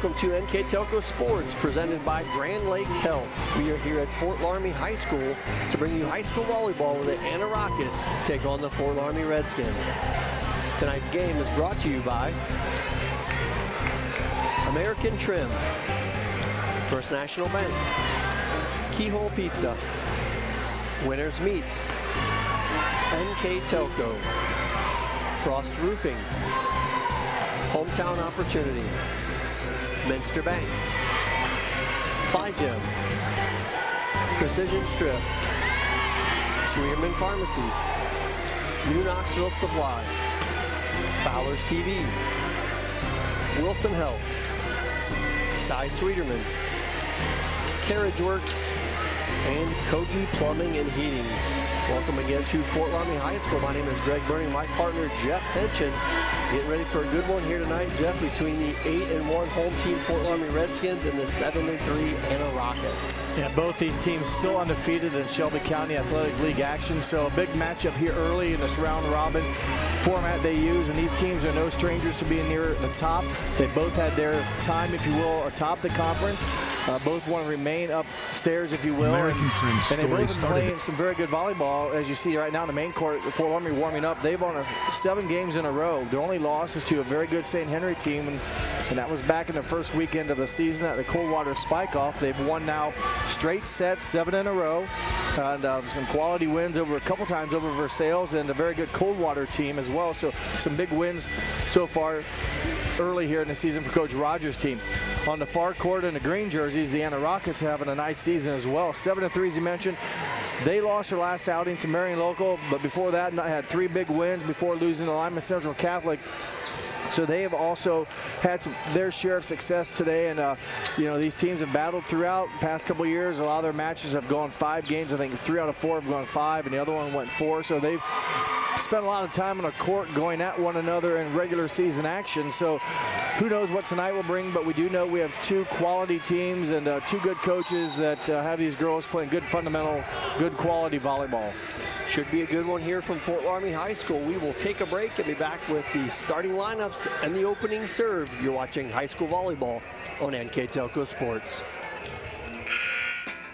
welcome to NKTelco Sports, presented by Grand Lake Health. We are here at Fort Loramie High School to bring you high school volleyball where the Anna Rockets take on the Fort Loramie Redskins. Tonight's game is brought to you by American Trim, First National Bank, Keyhole Pizza, Winners Meats, NKTelco, Frost Roofing, Hometown Opportunity, Minster Bank, Clyde, Precision Strip, Sweeterman Pharmacies, New Knoxville Supply, Fowler's TV, Wilson Health, Cy Sweeterman, Carriage Works, and Kogi Plumbing and Heating. Welcome again to Fort Loramie High School. My name is Greg Burning, my partner Jeff Henchen. Getting ready for a good one here tonight, Jeff, between the 8-1 home team Fort Loramie Redskins and the 7-3 Anna Rockets. Yeah, both these teams still undefeated in Shelby County Athletic League action, so a big matchup here early in this round robin format they use, and these teams are no strangers to being near the top. They both had their time, if you will, atop the conference. Both want to remain upstairs, if you will. American Trim and they both been playing started some very good volleyball, as you see right now in the main court. Fort Loramie warming up. They've won 7 games in a row. Their only loss is to a very good St. Henry team, and that was back in the first weekend of the season at the Coldwater Spike-Off. They've won now straight sets, 7 in a row, and some quality wins over a couple times over Versailles and a very good Coldwater team as well. So some big wins so far early here in the season for Coach Rogers' team. On the far court in the green jerseys, the Anna Rockets having a nice season as well. 7-3, as you mentioned. They lost their last outing to Marion Local, but before that had 3 big wins before losing to Lima Central Catholic. So they have also had their share of success today, and these teams have battled throughout the past couple of years. A lot of their matches have gone 5 games. I think 3 out of 4 have gone 5, and the other one went 4. So they've spent a lot of time on the court going at one another in regular season action. So who knows what tonight will bring, but we do know we have 2 quality teams and 2 good coaches that have these girls playing good fundamental, good quality volleyball. Should be a good one here from Fort Loramie High School. We will take a break and be back with the starting lineups and the opening serve. You're watching high school volleyball on NKTelco Sports.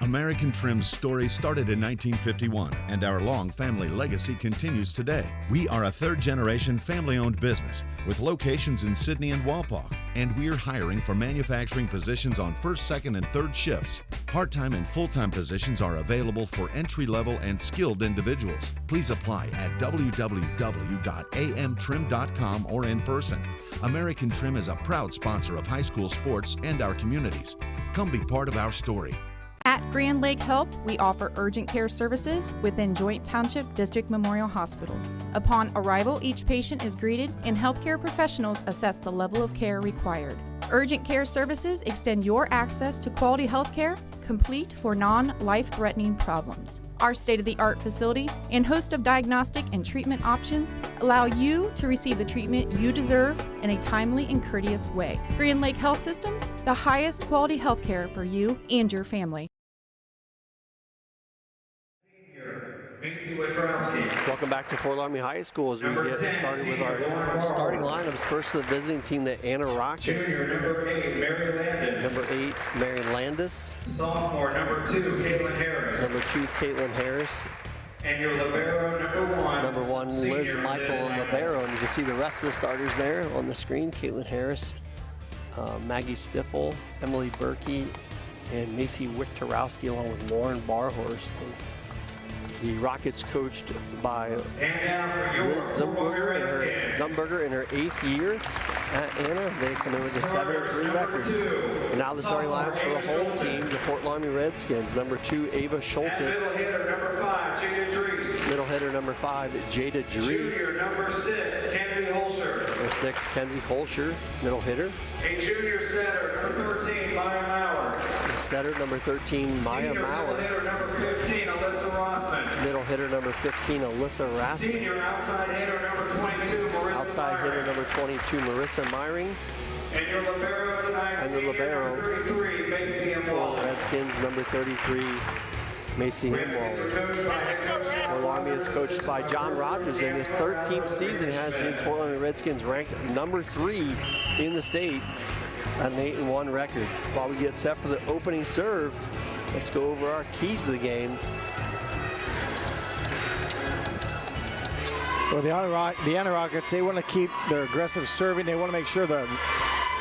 American Trim's story started in 1951, and our long family legacy continues today. We are a 3rd-generation family-owned business with locations in Sydney and Walpaug, and we're hiring for manufacturing positions on 1st, 2nd, and 3rd shifts. Part-time and full-time positions are available for entry-level and skilled individuals. Please apply at www.amtrim.com or in person. American Trim is a proud sponsor of high school sports and our communities. Come be part of our story. At Grand Lake Health, we offer urgent care services within Joint Township District Memorial Hospital. Upon arrival, each patient is greeted and healthcare professionals assess the level of care required. Urgent care services extend your access to quality health care, complete for non-life-threatening problems. Our state-of-the-art facility and host of diagnostic and treatment options allow you to receive the treatment you deserve in a timely and courteous way. Grand Lake Health Systems, the highest quality health care for you and your family. Welcome back to Fort Loramie High School as we get started with our starting lineups. First, the visiting team, the Anna Rockets. Junior, number 8, Mary Landis. Number 8, Mary Landis. Sophomore, number 2, Caitlin Harris. Number 2, Caitlin Harris. And your libero, number 1. Number 1, Liz Michael Libero. And you can see the rest of the starters there on the screen. Caitlin Harris, Maggie Stiffel, Emily Berkey, and Macy Wichterowski, along with Lauren Barhorst. The Rockets coached by Liz Zumberger in her 8th year at Anna. They come in with a 7-3 record. And now the starting lineups for the home team, the Fort Loramie Redskins. Number 2, Ava Schultes. Middle hitter, number 5, Jada Dries. Middle hitter, number 5, Jada Dries. Junior, number 6, Kenzie Holscher. Number 6, Kenzie Holscher, middle hitter. A junior setter, number 13, Maya Mauer. The setter, number 13, Maya Senior Mauer. middle hitter, number 15, Alyssa Rossman. Middle hitter, number 15, Alyssa Rasmussen. Senior outside hitter, number 22, Marissa Outside Myring. hitter, number 22, Marissa Myring. And your libero tonight, And the libero number 33, Macy M. Waller. Redskins, number 33, Macy M. Redskins are Waller. coached by head coach Fort Loramie is coached by John Rogers. In his 13th season, has his Fort Loramie Redskins ranked number 3 in the state. an 8-1 record. While we get set for the opening serve, let's go over our keys to the game. Well, the Anna Rockets, they want to keep their aggressive serving. They want to make sure the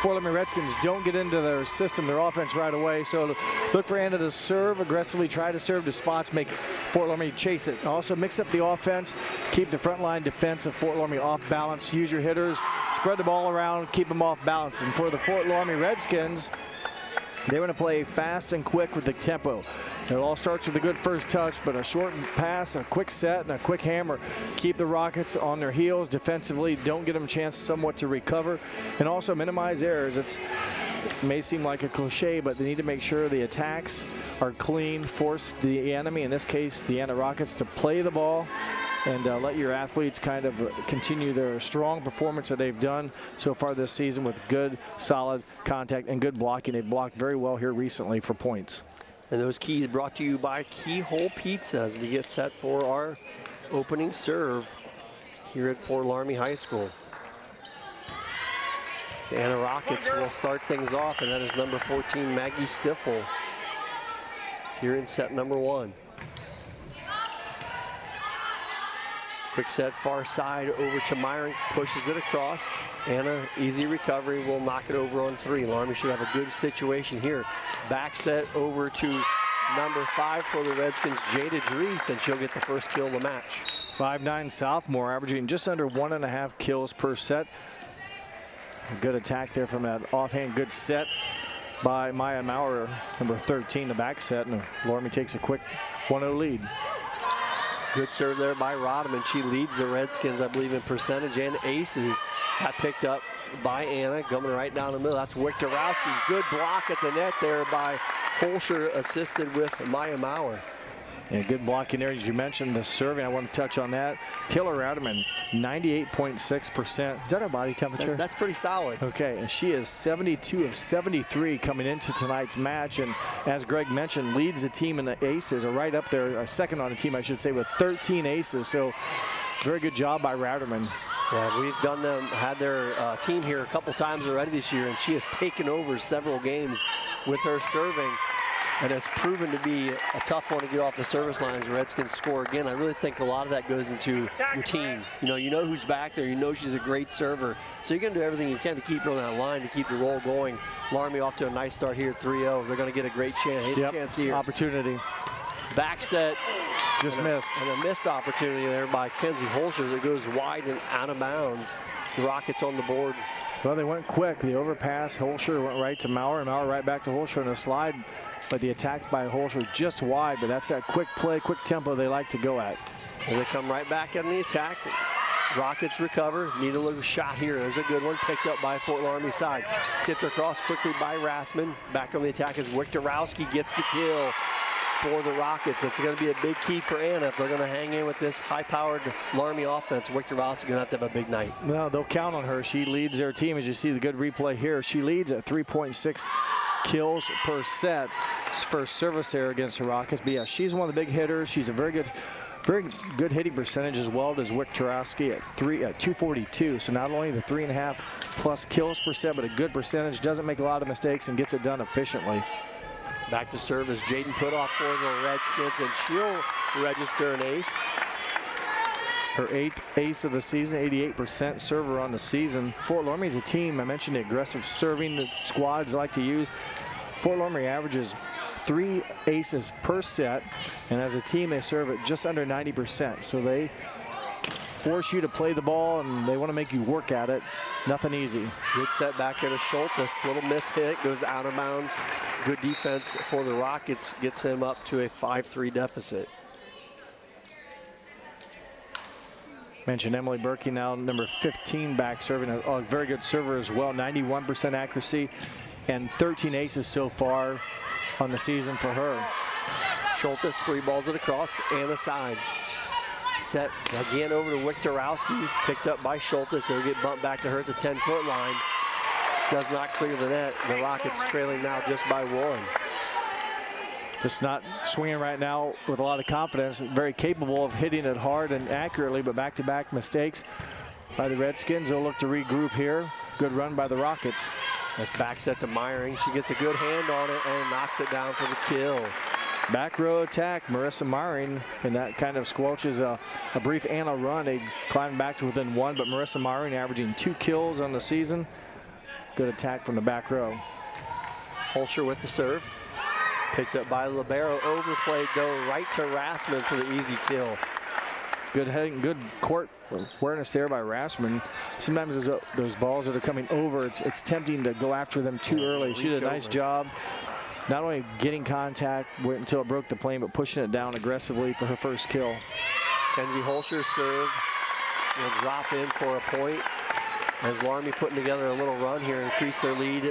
Fort Loramie Redskins don't get into their system, their offense right away. So look for Anna to serve aggressively, try to serve to spots, make Fort Loramie chase it. Also mix up the offense, keep the front line defense of Fort Loramie off balance. Use your hitters, spread the ball around, keep them off balance. And for the Fort Loramie Redskins, they want to play fast and quick with the tempo. It all starts with a good first touch, but a short pass, a quick set, and a quick hammer. Keep the Rockets on their heels defensively. Don't get them a chance somewhat to recover. And also minimize errors. It may seem like a cliche, but they need to make sure the attacks are clean. Force the enemy, in this case the Anna Rockets, to play the ball and let your athletes kind of continue their strong performance that they've done so far this season with good, solid contact and good blocking. They've blocked very well here recently for points. And those keys brought to you by Keyhole Pizza as we get set for our opening serve here at Fort Loramie High School. The Anna Rockets will start things off, and that is number 14, Maggie Stiffel, here in set number 1. Quick set far side over to Myron, pushes it across. Anna, easy recovery, will knock it over on 3. Loramie should have a good situation here. Back set over to number 5 for the Redskins, Jada Drees, and she'll get the first kill of the match. 5'9" sophomore, averaging just under 1.5 kills per set. A good attack there from that offhand, good set by Maya Maurer, number 13, the back set, and Loramie takes a quick 1-0 lead. Good serve there by Rodman. She leads the Redskins, I believe, in percentage and aces. Got picked up by Anna, coming right down the middle. That's Wiktorowski. Good block at the net there by Holscher, assisted with Maya Maurer. Yeah, good blocking there, as you mentioned, the serving. I want to touch on that. Taylor Rowderman, 98.6%. Is that her body temperature? That's pretty solid. Okay, and she is 72 of 73 coming into tonight's match. And as Greg mentioned, leads the team in the aces, or right up there, second on the team, I should say, with 13 aces. So very good job by Rowderman. Yeah, we've had their team here a couple times already this year, and she has taken over several games with her serving. And has proven to be a tough one to get off the service lines. The Redskins score again. I really think a lot of that goes into your team. You know who's back there. You know she's a great server. So you're going to do everything you can to keep her on that line, to keep the roll going. Loramie off to a nice start here, 3-0. They're going to get a great chance. Chance here. Opportunity. Back set. Just missed. And a missed opportunity there by Kenzie Holscher that goes wide and out of bounds. The Rockets on the board. Well, they went quick. The overpass, Holscher went right to Maurer, and Maurer right back to Holscher in a slide. But the attack by Holscher just wide, but that's that quick play, quick tempo they like to go at. And they come right back on the attack. Rockets recover, need a little shot here. There's a good one picked up by Fort Loramie side. Tipped across quickly by Rassman. Back on the attack as Wiktorowski gets the kill for the Rockets. It's going to be a big key for Anna if they're going to hang in with this high-powered Loramie offense. Wiktorowski going to have a big night. No, they'll count on her. She leads their team, as you see the good replay here. She leads at 3.6 kills per set. First service there against the Rockets. But yeah, she's one of the big hitters. She's a very good hitting percentage as well as Wiktorowski at 242. So not only the 3.5 plus kills per set, but a good percentage. Doesn't make a lot of mistakes and gets it done efficiently. Back to serve is Jaden Putoff for the Redskins, and she'll register an ace. Her 8th ace of the season, 88% server on the season. Fort Loramie is a team, I mentioned the aggressive serving that squads like to use. Fort Loramie averages 3 aces per set, and as a team they serve at just under 90%. So they force you to play the ball and they want to make you work at it. Nothing easy. Good set back there to Schultes. Little miss hit, goes out of bounds. Good defense for the Rockets, gets him up to a 5-3 deficit. Mentioned Emily Berkey, now number 15 back, serving a very good server as well. 91% accuracy and 13 aces so far on the season for her. Schultes free balls it across and aside. Set again over to Wiktorowski, picked up by Schultes. They'll get bumped back to her at the 10-foot line. Does not clear the net. The Rockets trailing now just by 1. Just not swinging right now with a lot of confidence. Very capable of hitting it hard and accurately, but back-to-back mistakes by the Redskins. They'll look to regroup here. Good run by the Rockets. Nice back set to Myring. She gets a good hand on it and knocks it down for the kill. Back row attack, Marissa Myring, and that kind of squelches a brief Anna run. They climbed back to within 1, but Marissa Myring averaging 2 kills on the season. Good attack from the back row. Holscher with the serve. Picked up by Libero, overplayed though, right to Rassman for the easy kill. Good heading, good court awareness there by Rassman. Sometimes those balls that are coming over, it's tempting to go after them too early. She did a nice job, not only getting contact, wait until it broke the plane, but pushing it down aggressively for her first kill. Kenzie Holscher's serve will drop in for a point as Loramie putting together a little run here, increase their lead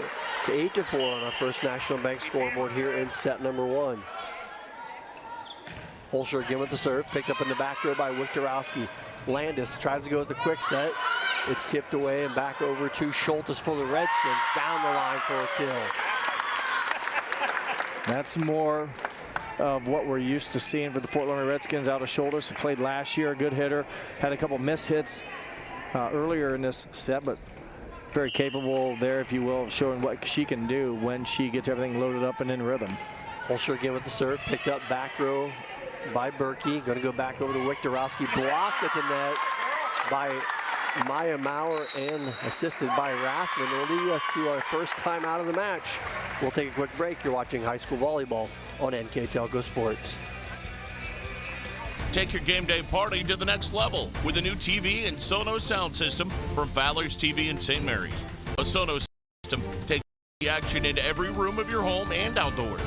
to 8-4 on our first National Bank scoreboard here in set number 1. Holscher again with the serve, picked up in the back row by Wiktorowski. Landis tries to go with the quick set. It's tipped away and back over to Schultes for the Redskins, down the line for a kill. That's more of what we're used to seeing for the Fort Loramie Redskins out of Schultes. Played last year, a good hitter, had a couple miss hits earlier in this set, but very capable there, if you will, of showing what she can do when she gets everything loaded up and in rhythm. Holscher again with the serve, picked up back row by Berkey. Going to go back over to Wiktorowski, blocked at the net by Maya Maurer and assisted by Rassman. Will lead us to our first time out of the match. We'll take a quick break. You're watching high school volleyball on NKTelco Sports. Take your game day party to the next level with a new TV and Sonos sound system from Fowler's TV in St. Mary's. A Sonos system takes the action into every room of your home and outdoors.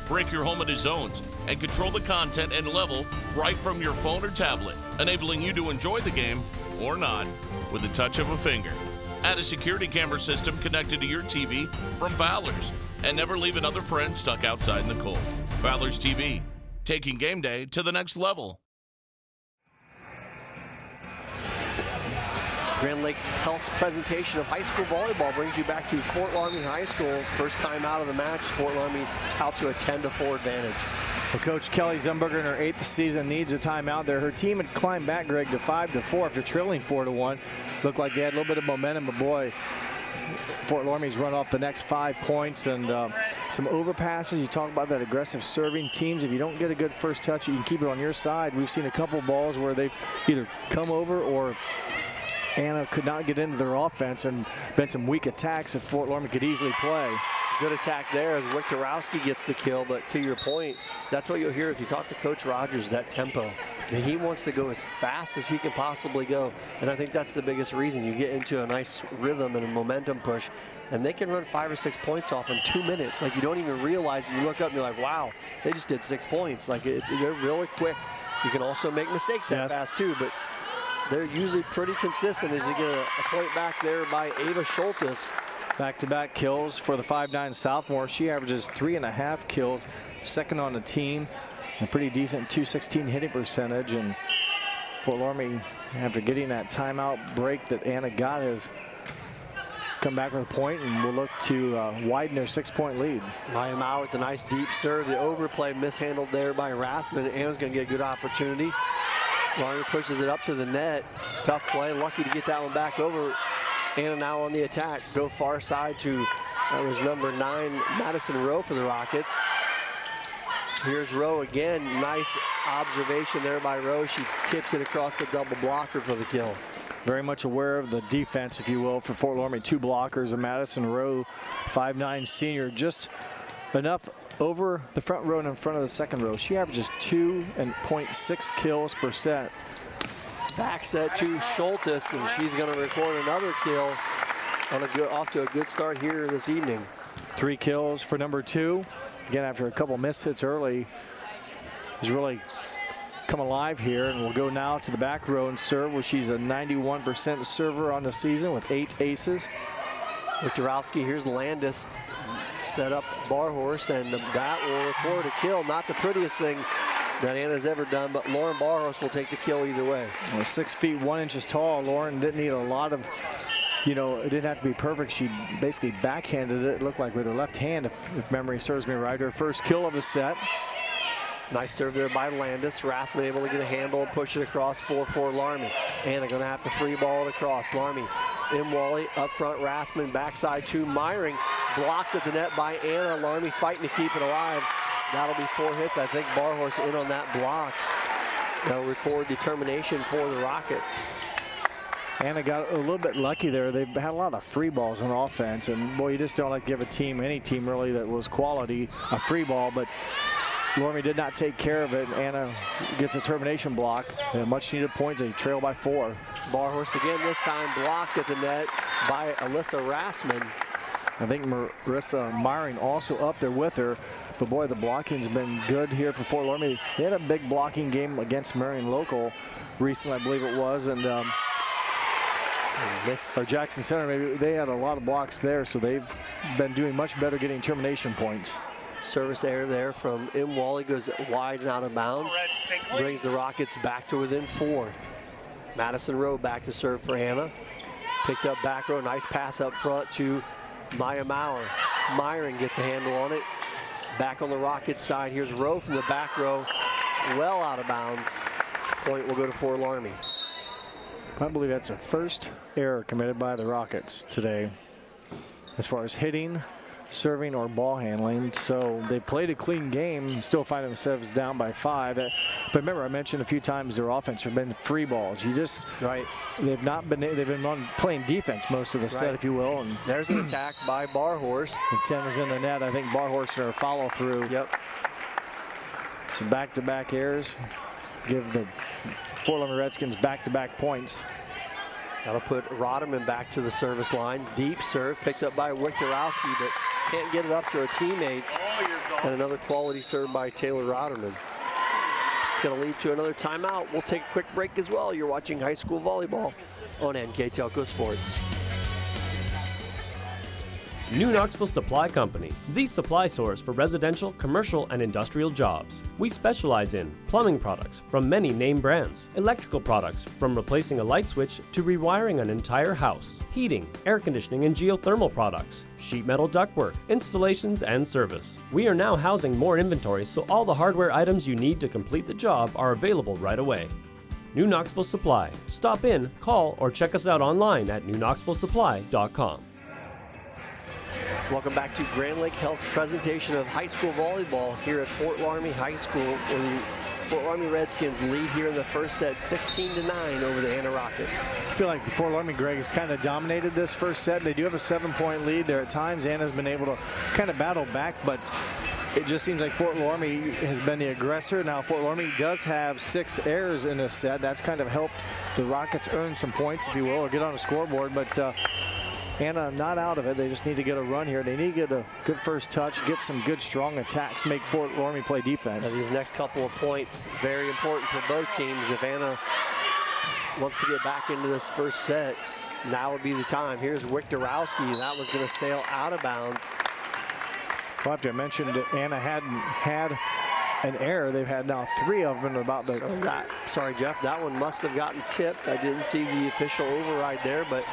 Break your home into zones and control the content and level right from your phone or tablet, enabling you to enjoy the game or not with the touch of a finger. Add a security camera system connected to your TV from Fowler's, and never leave another friend stuck outside in the cold. Fowler's TV, taking game day to the next level. Grand Lakes Health's presentation of high school volleyball brings you back to Fort Loramie High School. First time out of the match, Fort Loramie out to a 10-4 advantage. Well, Coach Kelly Zumberger in her 8th season needs a timeout there. Her team had climbed back, Greg, to 5-4 after trailing 4-1. Looked like they had a little bit of momentum, but boy, Fort Loramie's run off the next 5 points and some overpasses. You talk about that aggressive serving. Teams, if you don't get a good first touch, you can keep it on your side. We've seen a couple balls where they've either come over or Anna could not get into their offense, and been some weak attacks that Fort Loramie could easily play. Good attack there as Wiktorowski gets the kill, but to your point, that's what you'll hear if you talk to Coach Rogers, that tempo. He wants to go as fast as he can possibly go, and I think that's the biggest reason. You get into a nice rhythm and a momentum push, and they can run 5 or 6 points off in 2 minutes. Like, you don't even realize, and you look up and you're like, wow, they just did 6 points. Like, they're really quick. You can also make mistakes that fast too, but they're usually pretty consistent as you get a point back there by Ava Schultes. Back-to-back kills for the 5'9" sophomore. She averages 3.5 kills, second on the team. A pretty decent .216 hitting percentage. And Fort Loramie, after getting that timeout break that Anna got, has come back with a point and will look to widen their 6-point lead. Maya Maurer with the nice deep serve. The overplay mishandled there by Rassman. Anna's going to get a good opportunity. Loramie pushes it up to the net. Tough play, lucky to get that one back over. Anna now on the attack. Go far side to, that was number 9, Madison Rowe for the Rockets. Here's Rowe again. Nice observation there by Rowe. She tips it across the double blocker for the kill. Very much aware of the defense, if you will, for Fort Loramie. 2 blockers, and Madison Rowe, 5'9" senior, just enough over the front row and in front of the second row. She averages 2.6 kills per set. Back set to Schultes, and she's going to record another kill on off to a good start here this evening. 3 kills for number 2. Again, after a couple miss hits early, has really come alive here, and we'll go now to the back row and serve, where she's a 91% server on the season with 8 aces. Wiktorowski, here's Landis. Set up Barhorst, and that will record a kill. Not the prettiest thing that Anna's ever done, but Lauren Barhorst will take the kill either way. Well, 6 feet 1 inches tall. Lauren didn't need a lot of, it didn't have to be perfect. She basically backhanded it. It looked like with her left hand, if memory serves me right. Her first kill of the set. Nice serve there by Landis. Rassman able to get a handle and push it across for Loramie. Anna going to have to free ball it across. Loramie in Wally, up front, Rassman, backside to Myring. Blocked at the net by Anna. Loramie fighting to keep it alive. That'll be 4 hits. I think Barhorse in on that block. That'll record determination for the Rockets. Anna got a little bit lucky there. They've had a lot of free balls on offense, and boy, you just don't like to give a team, any team really that was quality, a free ball, but Loramie did not take care of it. Anna gets a termination block. Much needed points. They trail by 4. Barhorst again, this time blocked at the net by Alyssa Rassman. I think Marissa Myring also up there with her. But boy, the blocking's been good here for Fort Loramie. They had a big blocking game against Marion Local recently, I believe it was, and or Jackson Center, maybe. They had a lot of blocks there, so they've been doing much better getting termination points. Service error there from M. Wally, goes wide and out of bounds. Brings the Rockets back to within 4. Madison Rowe back to serve for Anna. Picked up back row, nice pass up front to Maya Maurer. Myron gets a handle on it. Back on the Rockets side, here's Rowe from the back row, well out of bounds. Point will go to Fort Loramie. I believe that's the first error committed by the Rockets today as far as hitting, serving, or ball handling. So they played a clean game, still find themselves down by 5. But remember, I mentioned a few times their offense have been free balls. You just they've been playing defense most of the set, if you will. And there's an attack by Barhorse. And 10 was in the net. I think Barhorse or follow through. Yep. Some back-to-back errors give the Fort Loramie Redskins back-to-back points. That'll put Roderman back to the service line. Deep serve picked up by Wiktorowski, but can't get it up to her teammates. And another quality serve by Taylor Roderman. It's going to lead to another timeout. We'll take a quick break as well. You're watching high school volleyball on NKTelco Sports. New Knoxville Supply Company, the supply source for residential, commercial, and industrial jobs. We specialize in plumbing products from many name brands, electrical products from replacing a light switch to rewiring an entire house, heating, air conditioning, and geothermal products, sheet metal ductwork, installations, and service. We are now housing more inventory, so all the hardware items you need to complete the job are available right away. New Knoxville Supply. Stop in, call, or check us out online at newknoxvillesupply.com. Welcome back to Grand Lake Health's presentation of high school volleyball here at Fort Loramie High School, where the Fort Loramie Redskins lead here in the first set 16-9 over the Anna Rockets. I feel like the Fort Loramie, Greg, has kind of dominated this first set. They do have a 7-point lead there at times. Anna's been able to kind of battle back, but it just seems like Fort Loramie has been the aggressor. Now, Fort Loramie does have 6 errors in this set. That's kind of helped the Rockets earn some points, if you will, or get on the scoreboard, but Anna not out of it. They just need to get a run here. They need to get a good first touch, get some good strong attacks, make Fort Loramie play defense. And these next couple of points, very important for both teams. If Anna wants to get back into this first set, now would be the time. Here's Wiktorowski. That was going to sail out of bounds. Well, after I mentioned that Anna hadn't had an error, they've had now 3 of them in about the... Sorry, Jeff, that one must have gotten tipped. I didn't see the official override there, but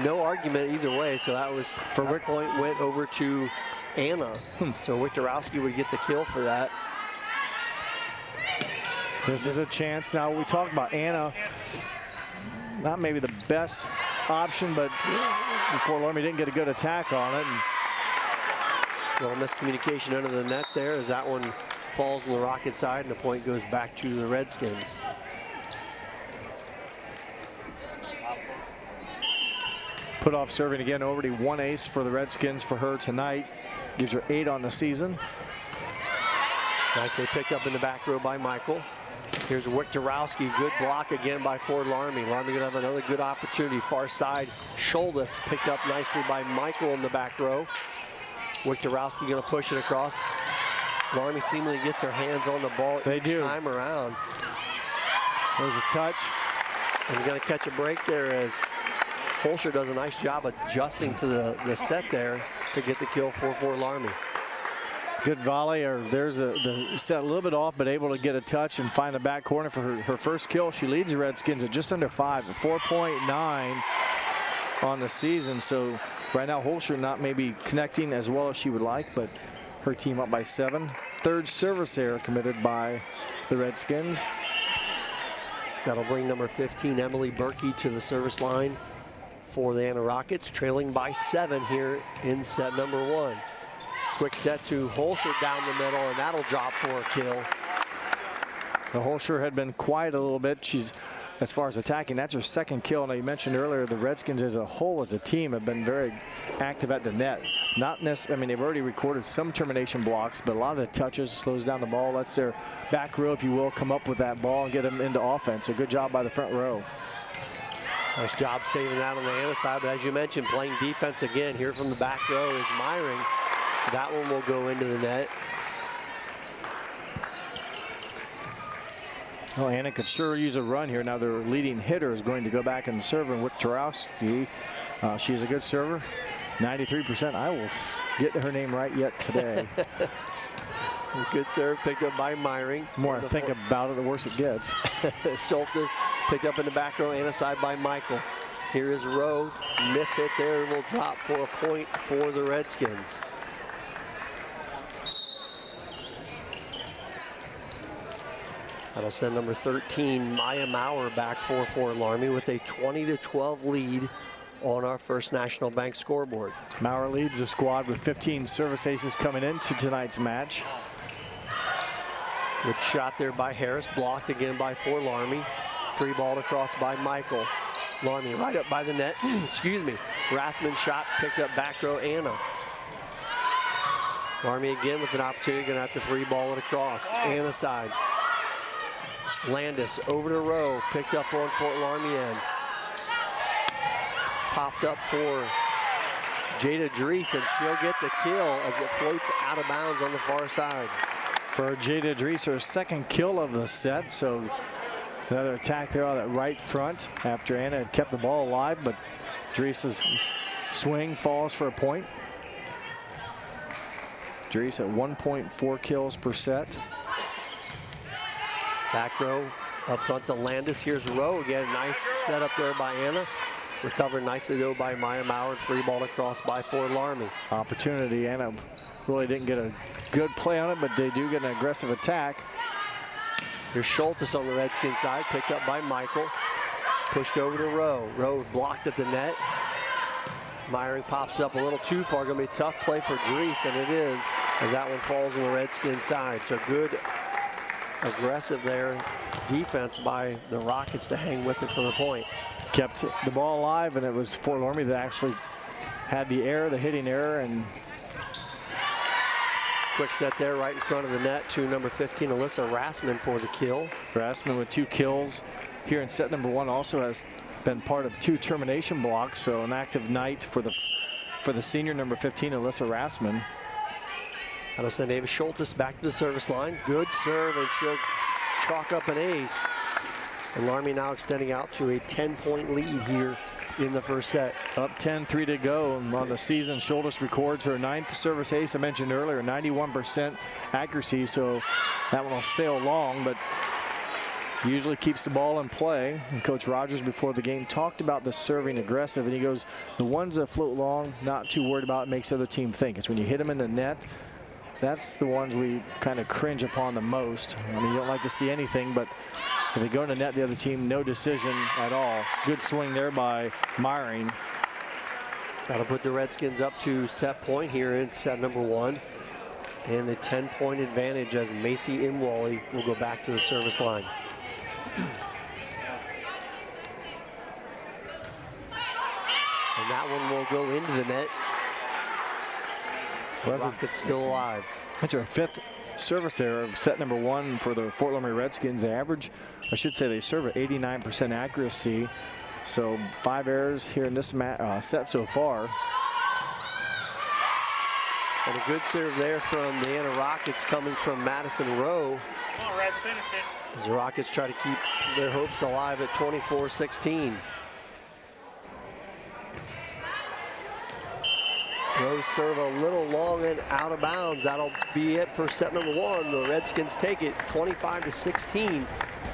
no argument either way. So that was, for that point went over to Anna. So Wiktorowski would get the kill for that. This is a chance. Now, we talked about Anna, not maybe the best option, but before Loramie didn't get a good attack on it. And little miscommunication under the net there as that one falls on the Rocket side, and the point goes back to the Redskins. Put off serving again, already 1 ace for the Redskins for her tonight. Gives her 8 on the season. Nicely picked up in the back row by Michael. Here's Wiktorowski, good block again by Fort Loramie. Loramie gonna have another good opportunity. Far side, Scholdes picked up nicely by Michael in the back row. Wiktorowski gonna push it across. Loramie seemingly gets her hands on the ball each time around. There's a touch. And we're gonna catch a break there as Holscher does a nice job adjusting to the set there to get the kill for Fort Loramie. Good volley, or there's the set a little bit off, but able to get a touch and find the back corner for her first kill. She leads the Redskins at just under 5, at 4.9 on the season. So right now, Holscher not maybe connecting as well as she would like, but her team up by 7. Third service error committed by the Redskins. That'll bring number 15, Emily Berkey, to the service line for the Anna Rockets, trailing by 7 here in set number 1. Quick set to Holscher down the middle, and that'll drop for a kill. The Holscher had been quiet a little bit. She's, as far as attacking, that's her second kill. Now, you mentioned earlier the Redskins as a whole, as a team, have been very active at the net. Not necessarily, I mean, they've already recorded some termination blocks, but a lot of the touches, slows down the ball, lets their back row, if you will, come up with that ball and get them into offense. A good job by the front row. Nice job saving that on the Anna side, but as you mentioned, playing defense again here from the back row is Myring. That one will go into the net. Well, Anna could sure use a run here. Now their leading hitter is going to go back and serve, and with Tarowski, she's a good server. 93%. I will get her name right yet today. Good serve picked up by Myring. The more I think about it, the worse it gets. Schultes picked up in the back row, Anna side by Michael. Here is Rowe. Miss hit there will drop for a point for the Redskins. That'll send number 13, Maya Maurer, back for Loramie with a 20-12 lead on our First National Bank scoreboard. Maurer leads the squad with 15 service aces coming into tonight's match. Good shot there by Harris, blocked again by Loramie. Free ball across by Michael. Loramie right up by the net. Excuse me. Rassman shot picked up back row Anna. Loramie again with an opportunity, gonna have to free ball it across. Anna side. Landis over to Rowe, picked up on Fort Loramie end. Popped up for Jada Dries, and she'll get the kill as it floats out of bounds on the far side. For Jada Dries, her second kill of the set, so another attack there on that right front after Anna had kept the ball alive, but Dries' swing falls for a point. Dries at 1.4 kills per set. Back row up front to Landis. Here's Rowe again. Nice setup there by Anna. Recovered nicely though by Maya Maurer. Free ball across by Fort Loramie. Opportunity. Anna really didn't get a good play on it, but they do get an aggressive attack. Here's Schultes on the Redskin side. Picked up by Michael. Pushed over to Rowe. Rowe blocked at the net. Myring pops up a little too far. Going to be a tough play for Dries, and it is, as that one falls on the Redskin side. So good aggressive there defense by the Rockets to hang with it for the point. Kept the ball alive, and it was Fort Loramie that actually had the error, the hitting error, and quick set there right in front of the net to number 15, Alyssa Rassman for the kill. Rassman with 2 kills here in set number 1, also has been part of 2 termination blocks, so an active night for the senior number 15, Alyssa Rassman. That'll send Ava Schultes back to the service line. Good serve, and she'll chalk up an ace. And Loramie now extending out to a 10-point lead here in the first set. Up 10-3 to go on the season. Schultes records her 9th service ace. I mentioned earlier, 91% accuracy, so that one will sail long, but usually keeps the ball in play. And Coach Rogers before the game talked about the serving aggressive, and he goes, the ones that float long, not too worried about, it makes the other team think. It's when you hit them in the net, that's the ones we kind of cringe upon the most. I mean, you don't like to see anything, but if they go in the net, the other team, no decision at all. Good swing there by Myring. That'll put the Redskins up to set point here in set number 1. And a 10-point advantage as Macy Imwally will go back to the service line. And that one will go into the net. Rockets still alive. That's our 5th service there of set number 1 for the Fort Loramie Redskins. They average, I should say they serve at 89% accuracy. So 5 errors here in this set so far. And a good serve there from the Anna Rockets coming from Madison Rowe. As the Rockets try to keep their hopes alive at 24-16. Rose serve a little long and out of bounds. That'll be it for set number 1. The Redskins take it 25-16.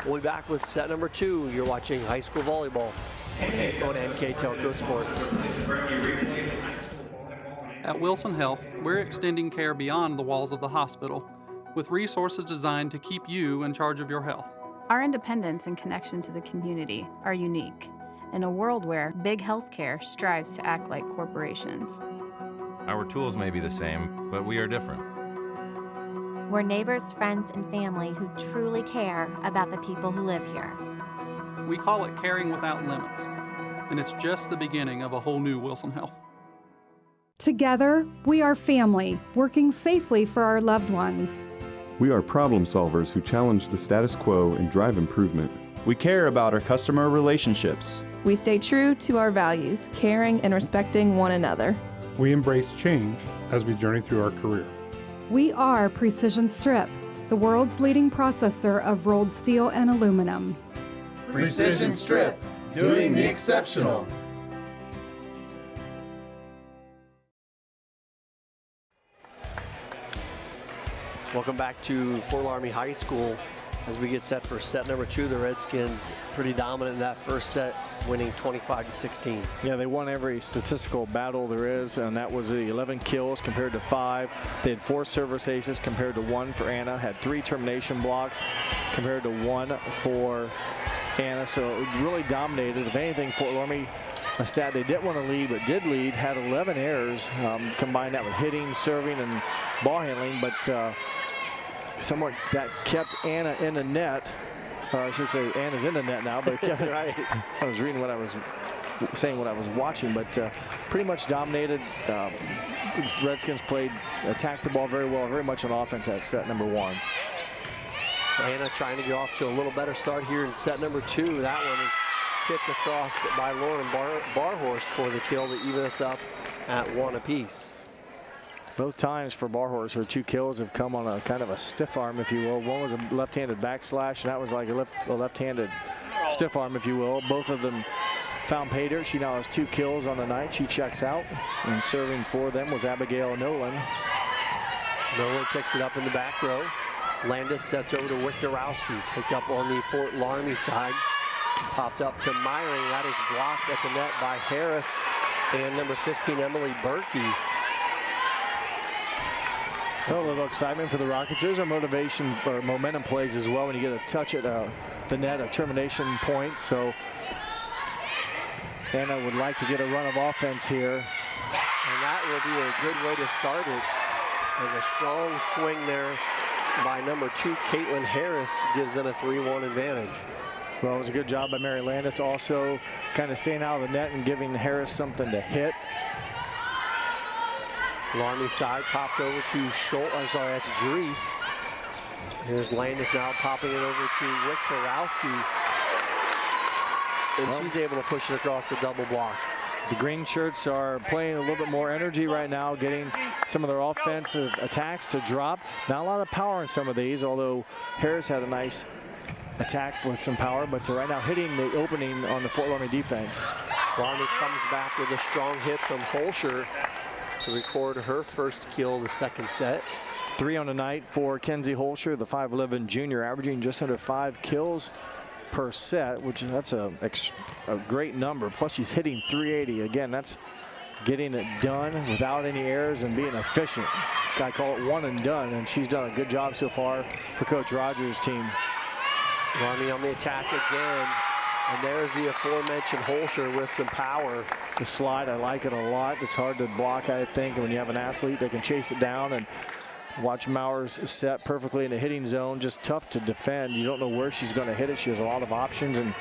We'll be back with set number 2. You're watching high school volleyball on NKTelco Sports. At Wilson Health, we're extending care beyond the walls of the hospital with resources designed to keep you in charge of your health. Our independence and connection to the community are unique, in a world where big healthcare strives to act like corporations. Our tools may be the same, but we are different. We're neighbors, friends, and family who truly care about the people who live here. We call it caring without limits, and it's just the beginning of a whole new Wilson Health. Together, we are family, working safely for our loved ones. We are problem solvers who challenge the status quo and drive improvement. We care about our customer relationships. We stay true to our values, caring and respecting one another. We embrace change as we journey through our career. We are Precision Strip, the world's leading processor of rolled steel and aluminum. Precision Strip, doing the exceptional. Welcome back to Fort Loramie High School as we get set for set number 2. The Redskins pretty dominant in that first set, winning 25-16. Yeah, they won every statistical battle there is, and that was 11 kills compared to 5. They had 4 service aces compared to 1 for Anna, had 3 termination blocks compared to 1 for Anna, so it really dominated. If anything, Fort Loramie, a stat they didn't want to lead but did lead, had 11 errors. Combine that with hitting, serving, and ball handling, but somewhat that kept Anna in the net. Or I should say Anna's in the net now, but right. I was reading what I was saying, what I was watching, but pretty much dominated. Redskins attacked the ball very well, very much on offense at set number 1. So Anna trying to get off to a little better start here in set number 2. That one is tipped across by Lauren Barhorst for the kill to even us up at 1 apiece. Both times for Barhorst, her 2 kills have come on a kind of a stiff arm, if you will. One was a left-handed backslash, and that was like a left-handed stiff arm, if you will. Both of them found pay dirt. She now has 2 kills on the night. She checks out, and serving for them was Abigail Nolan. Nolan picks it up in the back row. Landis sets over to Wiktorowski. Picked up on the Fort Loramie side. Popped up to Myring. That is blocked at the net by Harris and number 15, Emily Berkey. A little excitement for the Rockets. There's a motivation or momentum plays as well when you get a touch at the net, a termination point. So Anna would like to get a run of offense here. And that will be a good way to start it. As a strong swing there by number 2, Caitlin Harris, gives them a 3-1 advantage. Well, it was a good job by Mary Landis, also kind of staying out of the net and giving Harris something to hit. Loramie side popped over to Schultz. I'm sorry, that's Drees. Here's Landis now popping it over to Wiktorowski. And she's able to push it across the double block. The green shirts are playing a little bit more energy right now, getting some of their offensive attacks to drop. Not a lot of power in some of these, although Harris had a nice attack with some power, but right now hitting the opening on the Fort Loramie defense. Loramie comes back with a strong hit from Holscher to record her first kill of the second set. 3 on the night for Kenzie Holscher, the 5'11" junior, averaging just under 5 kills per set, which that's a great number. Plus she's hitting .380. Again, that's getting it done without any errors and being efficient. I call it one and done, and she's done a good job so far for Coach Rogers' team. Loramie on the attack again. And there's the aforementioned Holscher with some power. The slide, I like it a lot. It's hard to block, I think. And when you have an athlete that can chase it down, and watch Mowers set perfectly in the hitting zone, just tough to defend. You don't know where she's going to hit it. She has a lot of options, and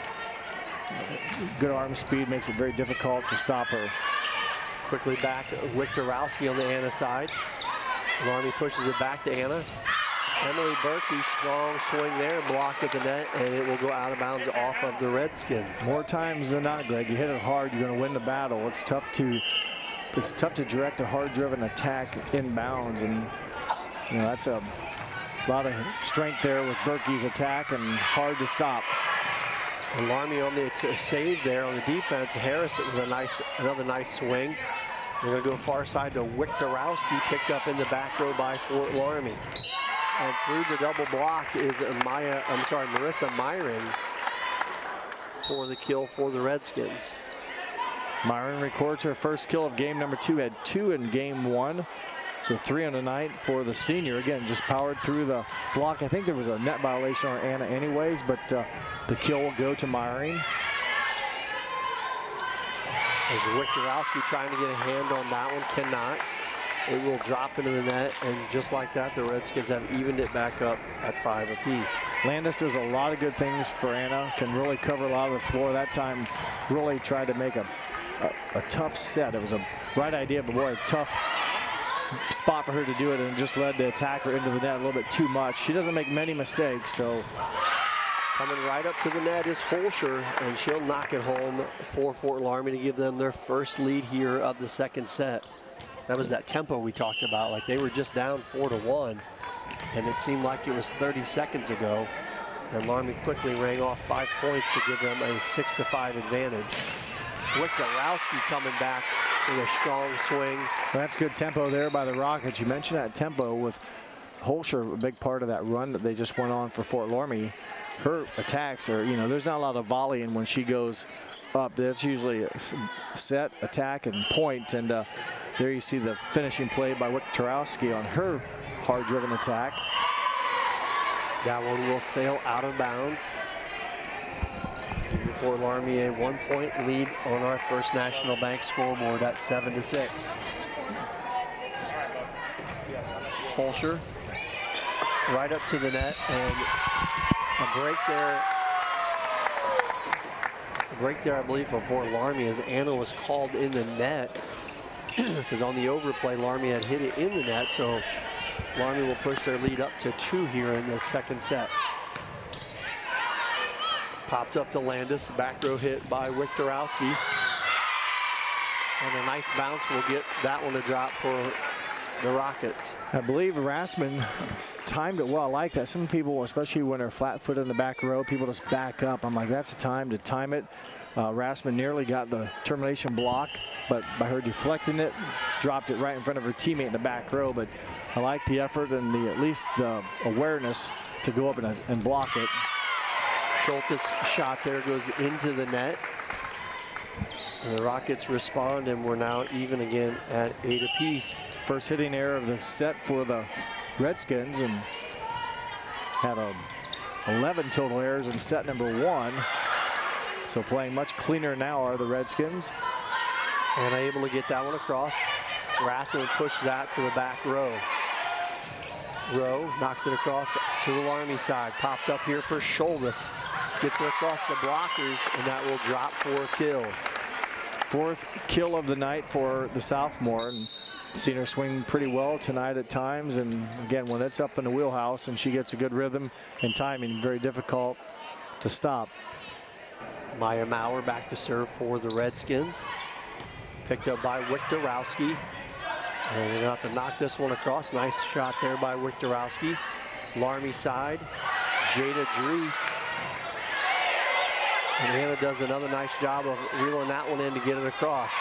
good arm speed makes it very difficult to stop her. Quickly back, Wiktorowski on the Anna side. Loramie pushes it back to Anna. Emily Berkey, strong swing there, blocked at the net, and it will go out of bounds off of the Redskins. More times than not, Greg, you hit it hard, you're going to win the battle. It's tough to direct a hard-driven attack inbounds, and you know that's a lot of strength there with Berkey's attack, and hard to stop. And Loramie on the save there on the defense. Harris, it was another nice swing. We're going to go far side to Wiktorowski, picked up in the back row by Fort Loramie. And through the double block is Marissa Myron for the kill for the Redskins. Myron records her first kill of game number 2, had 2 in game 1. So 3 on the night for the senior. Again, just powered through the block. I think there was a net violation on Anna anyways, but the kill will go to Myron. As Wiktorowski trying to get a hand on that one, cannot. It will drop into the net, and just like that, the Redskins have evened it back up at 5 apiece. Landis does a lot of good things for Anna, can really cover a lot of the floor. That time really tried to make a tough set. It was a right idea, but boy, a tough spot for her to do it, and just led the attacker into the net a little bit too much. She doesn't make many mistakes, so. Coming right up to the net is Holscher, and she'll knock it home for Fort Loramie to give them their first lead here of the second set. That was that tempo we talked about. Like, they were just down 4-1, and it seemed like it was 30 seconds ago. And Loramie quickly rang off 5 points to give them a 6-5 advantage. Wiktorowski coming back with a strong swing. That's good tempo there by the Rockets. You mentioned that tempo with Holscher, a big part of that run that they just went on for Fort Loramie. Her attacks are, you know, there's not a lot of volleying when she goes up. That's usually a set, attack, and point. And there you see the finishing play by Wiktorowski on her hard-driven attack. That one will sail out of bounds. Fort Loramie a 1-point lead on our First National Bank scoreboard at 7-6. Holscher right up to the net, and a break there, I believe, for Fort Loramie as Anna was called in the net because on the overplay, Loramie had hit it in the net, so Loramie will push their lead up to 2 here in the second set. Popped up to Landis, back row hit by Wiktorowski. And a nice bounce will get that one to drop for the Rockets. I believe Rassman timed it well. I like that. Some people, especially when they're flat-footed in the back row, people just back up. I'm like, that's the time to time it. Rassman nearly got the termination block, but by her deflecting it, she dropped it right in front of her teammate in the back row. But I like the effort and at least the awareness to go up and block it. Schultes' shot there goes into the net. And the Rockets respond, and we're now even again at 8 apiece. First hitting error of the set for the Redskins, and had 11 total errors in set number 1. So playing much cleaner now are the Redskins. And able to get that one across. Rassman pushed that to the back row. Rowe knocks it across to the Loramie side. Popped up here for Schultes. Gets it across the blockers, and that will drop for a kill. 4th kill of the night for the sophomore, and seen her swing pretty well tonight at times. And again, when it's up in the wheelhouse and she gets a good rhythm and timing, very difficult to stop. Maya Maurer back to serve for the Redskins. Picked up by Wiktorowski. And they're gonna have to knock this one across. Nice shot there by Wiktorowski. Loramie side, Jada Dries. And Hannah does another nice job of reeling that one in to get it across.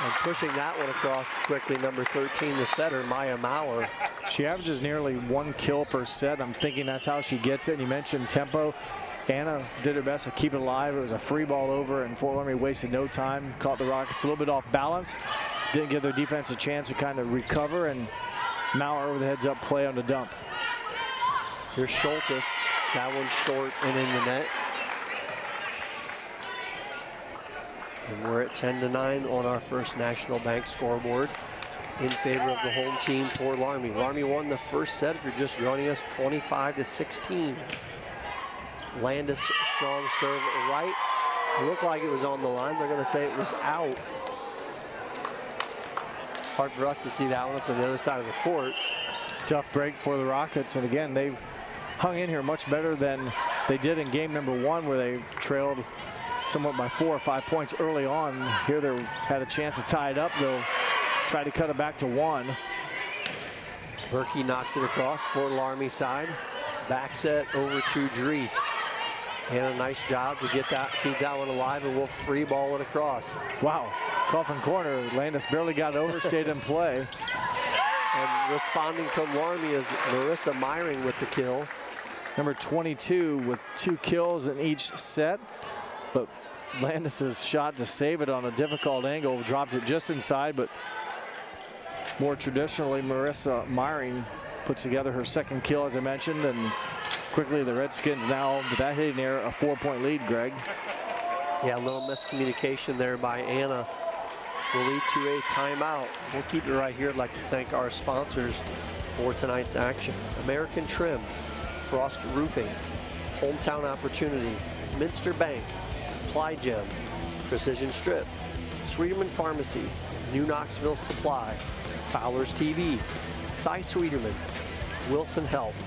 And pushing that one across quickly, number 13, the setter, Maya Maurer. She averages nearly 1 kill per set. I'm thinking that's how she gets it. And you mentioned tempo. Anna did her best to keep it alive. It was a free ball over, and Fort Loramie wasted no time. Caught the Rockets a little bit off balance. Didn't give their defense a chance to kind of recover, and Maurer over the heads-up play on the dump. Here's Schultes. That one's short and in the net. And we're at 10-9 on our First National Bank scoreboard in favor of the home team for Loramie. Loramie won the first set, if you're just joining us, 25-16. Landis, strong serve right. It looked like it was on the line. They're going to say it was out. Hard for us to see that one. It's on the other side of the court. Tough break for the Rockets, and again, they've hung in here much better than they did in game number 1, where they trailed somewhat by 4 or 5 points early on. Here they had a chance to tie it up. They'll try to cut it back to 1. Berkey knocks it across for Loramie side. Back set over to Dries. And a nice job to get that, keep that one alive, and we'll free ball it across. Wow, coffin corner. Landis barely got over, stayed in play. And responding from Loramie is Marissa Myring with the kill. Number 22 with 2 kills in each set. But Landis's shot to save it on a difficult angle, dropped it just inside, but more traditionally, Marissa Myring puts together her 2nd kill, as I mentioned, and quickly the Redskins now, with that hitting error, a 4-point lead, Greg. Yeah, a little miscommunication there by Anna will lead to a timeout. We'll keep it right here. I'd like to thank our sponsors for tonight's action. American Trim, Frost Roofing, Hometown Opportunity, Minster Bank, Ply Gem, Precision Strip, Sweeterman Pharmacy, New Knoxville Supply, Fowler's TV, Cy Sweeterman, Wilson Health,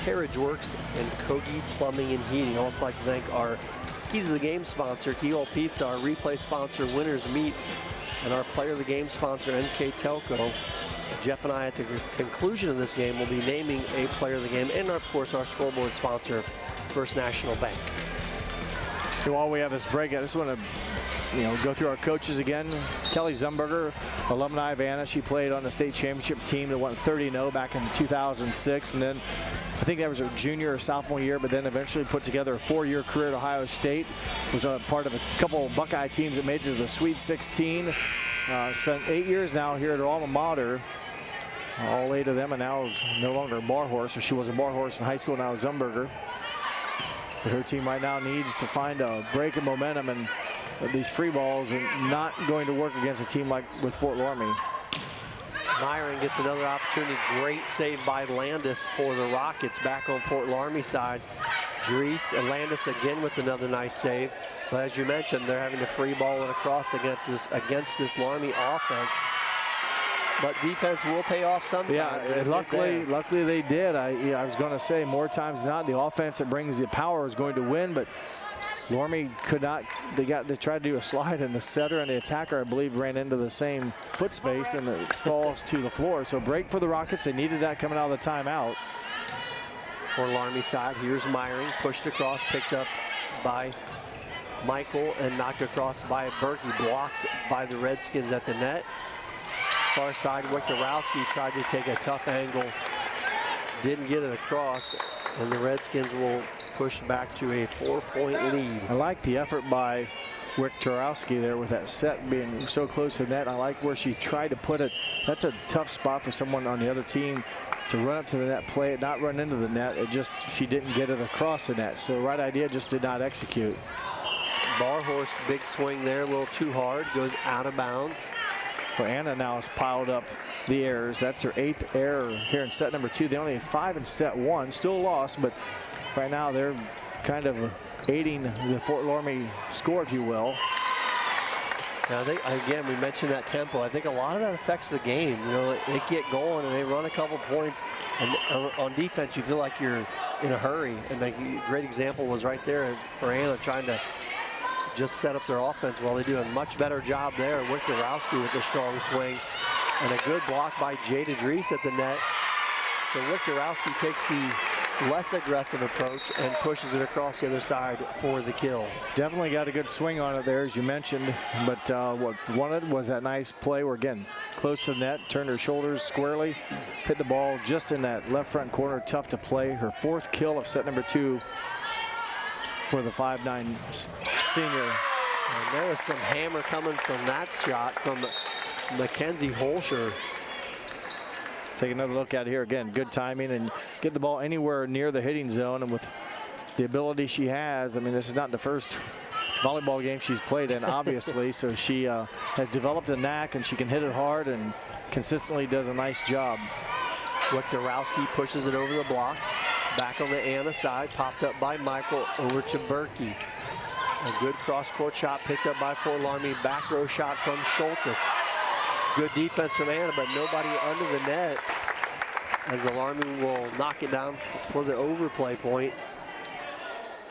Carriage Works, and Kogi Plumbing and Heating. Also like to thank our Keys of the Game sponsor, Keyhole Pizza, our replay sponsor, Winners Meats, and our Player of the Game sponsor, NKTelco. Jeff and I, at the conclusion of this game, will be naming a Player of the Game, and of course our scoreboard sponsor, First National Bank. While we have this break, I just want to go through our coaches again. Kelly Zumberger, alumni of Anna. She played on the state championship team that went 30-0 back in 2006, and then I think that was her junior or sophomore year, but then eventually put together a 4-year career at Ohio State. Was a part of a couple of Buckeye teams that made it to the Sweet 16. Spent 8 years now here at her alma mater. All 8 of them, and now is no longer a bar horse, or she was a bar horse in high school, now Zumberger. But her team right now needs to find a break in momentum, and these free balls are not going to work against a team like with Fort Loramie. Myron gets another opportunity. Great save by Landis for the Rockets back on Fort Loramie side. Dries and Landis again with another nice save. But as you mentioned, they're having to free ball it across against this Loramie offense. But defense will pay off sometimes. Yeah, luckily they did. I was going to say more times than not, the offense that brings the power is going to win, but Loramie could not. They tried to do a slide, and the setter and the attacker, I believe, ran into the same foot space, and it falls to the floor. So break for the Rockets. They needed that coming out of the timeout. For Loramie side, here's Myring, pushed across, picked up by Michael, and knocked across by Berkey, blocked by the Redskins at the net. Far side, Wiktorowski tried to take a tough angle, didn't get it across, and the Redskins will push back to a 4-point lead. I like the effort by Wiktorowski there with that set being so close to the net. I like where she tried to put it. That's a tough spot for someone on the other team to run up to the net, play it, not run into the net. She didn't get it across the net. So right idea, just did not execute. Bar horse, big swing there, a little too hard, goes out of bounds. So Anna now has piled up the errors. That's her 8th error here in set number 2. They only had 5 in set 1, still lost, but right now they're kind of aiding the Fort Loramie score, if you will. Now, again, we mentioned that tempo. I think a lot of that affects the game. They get going and they run a couple points, and on defense, you feel like you're in a hurry. And a great example was right there for Anna trying to just set up their offense. Well, they do a much better job there. Wiktorowski with a strong swing and a good block by Jada Dries at the net. So Wiktorowski takes the less aggressive approach and pushes it across the other side for the kill. Definitely got a good swing on it there, as you mentioned, but what wanted was that nice play where, again, close to the net, turned her shoulders squarely, hit the ball just in that left front corner, tough to play. Her 4th kill of set number 2 for the 5'9" senior. And there was some hammer coming from that shot from Mackenzie Holscher. Take another look at it here again. Good timing and get the ball anywhere near the hitting zone, and with the ability she has, I mean, this is not the first volleyball game she's played in, obviously, so she has developed a knack, and she can hit it hard and consistently does a nice job. Wiktorowski pushes it over the block. Back on the Anna side, popped up by Michael, over to Berkey. A good cross-court shot picked up by Fort Loramie. Back row shot from Schultes. Good defense from Anna, but nobody under the net, as the Loramie will knock it down for the overplay point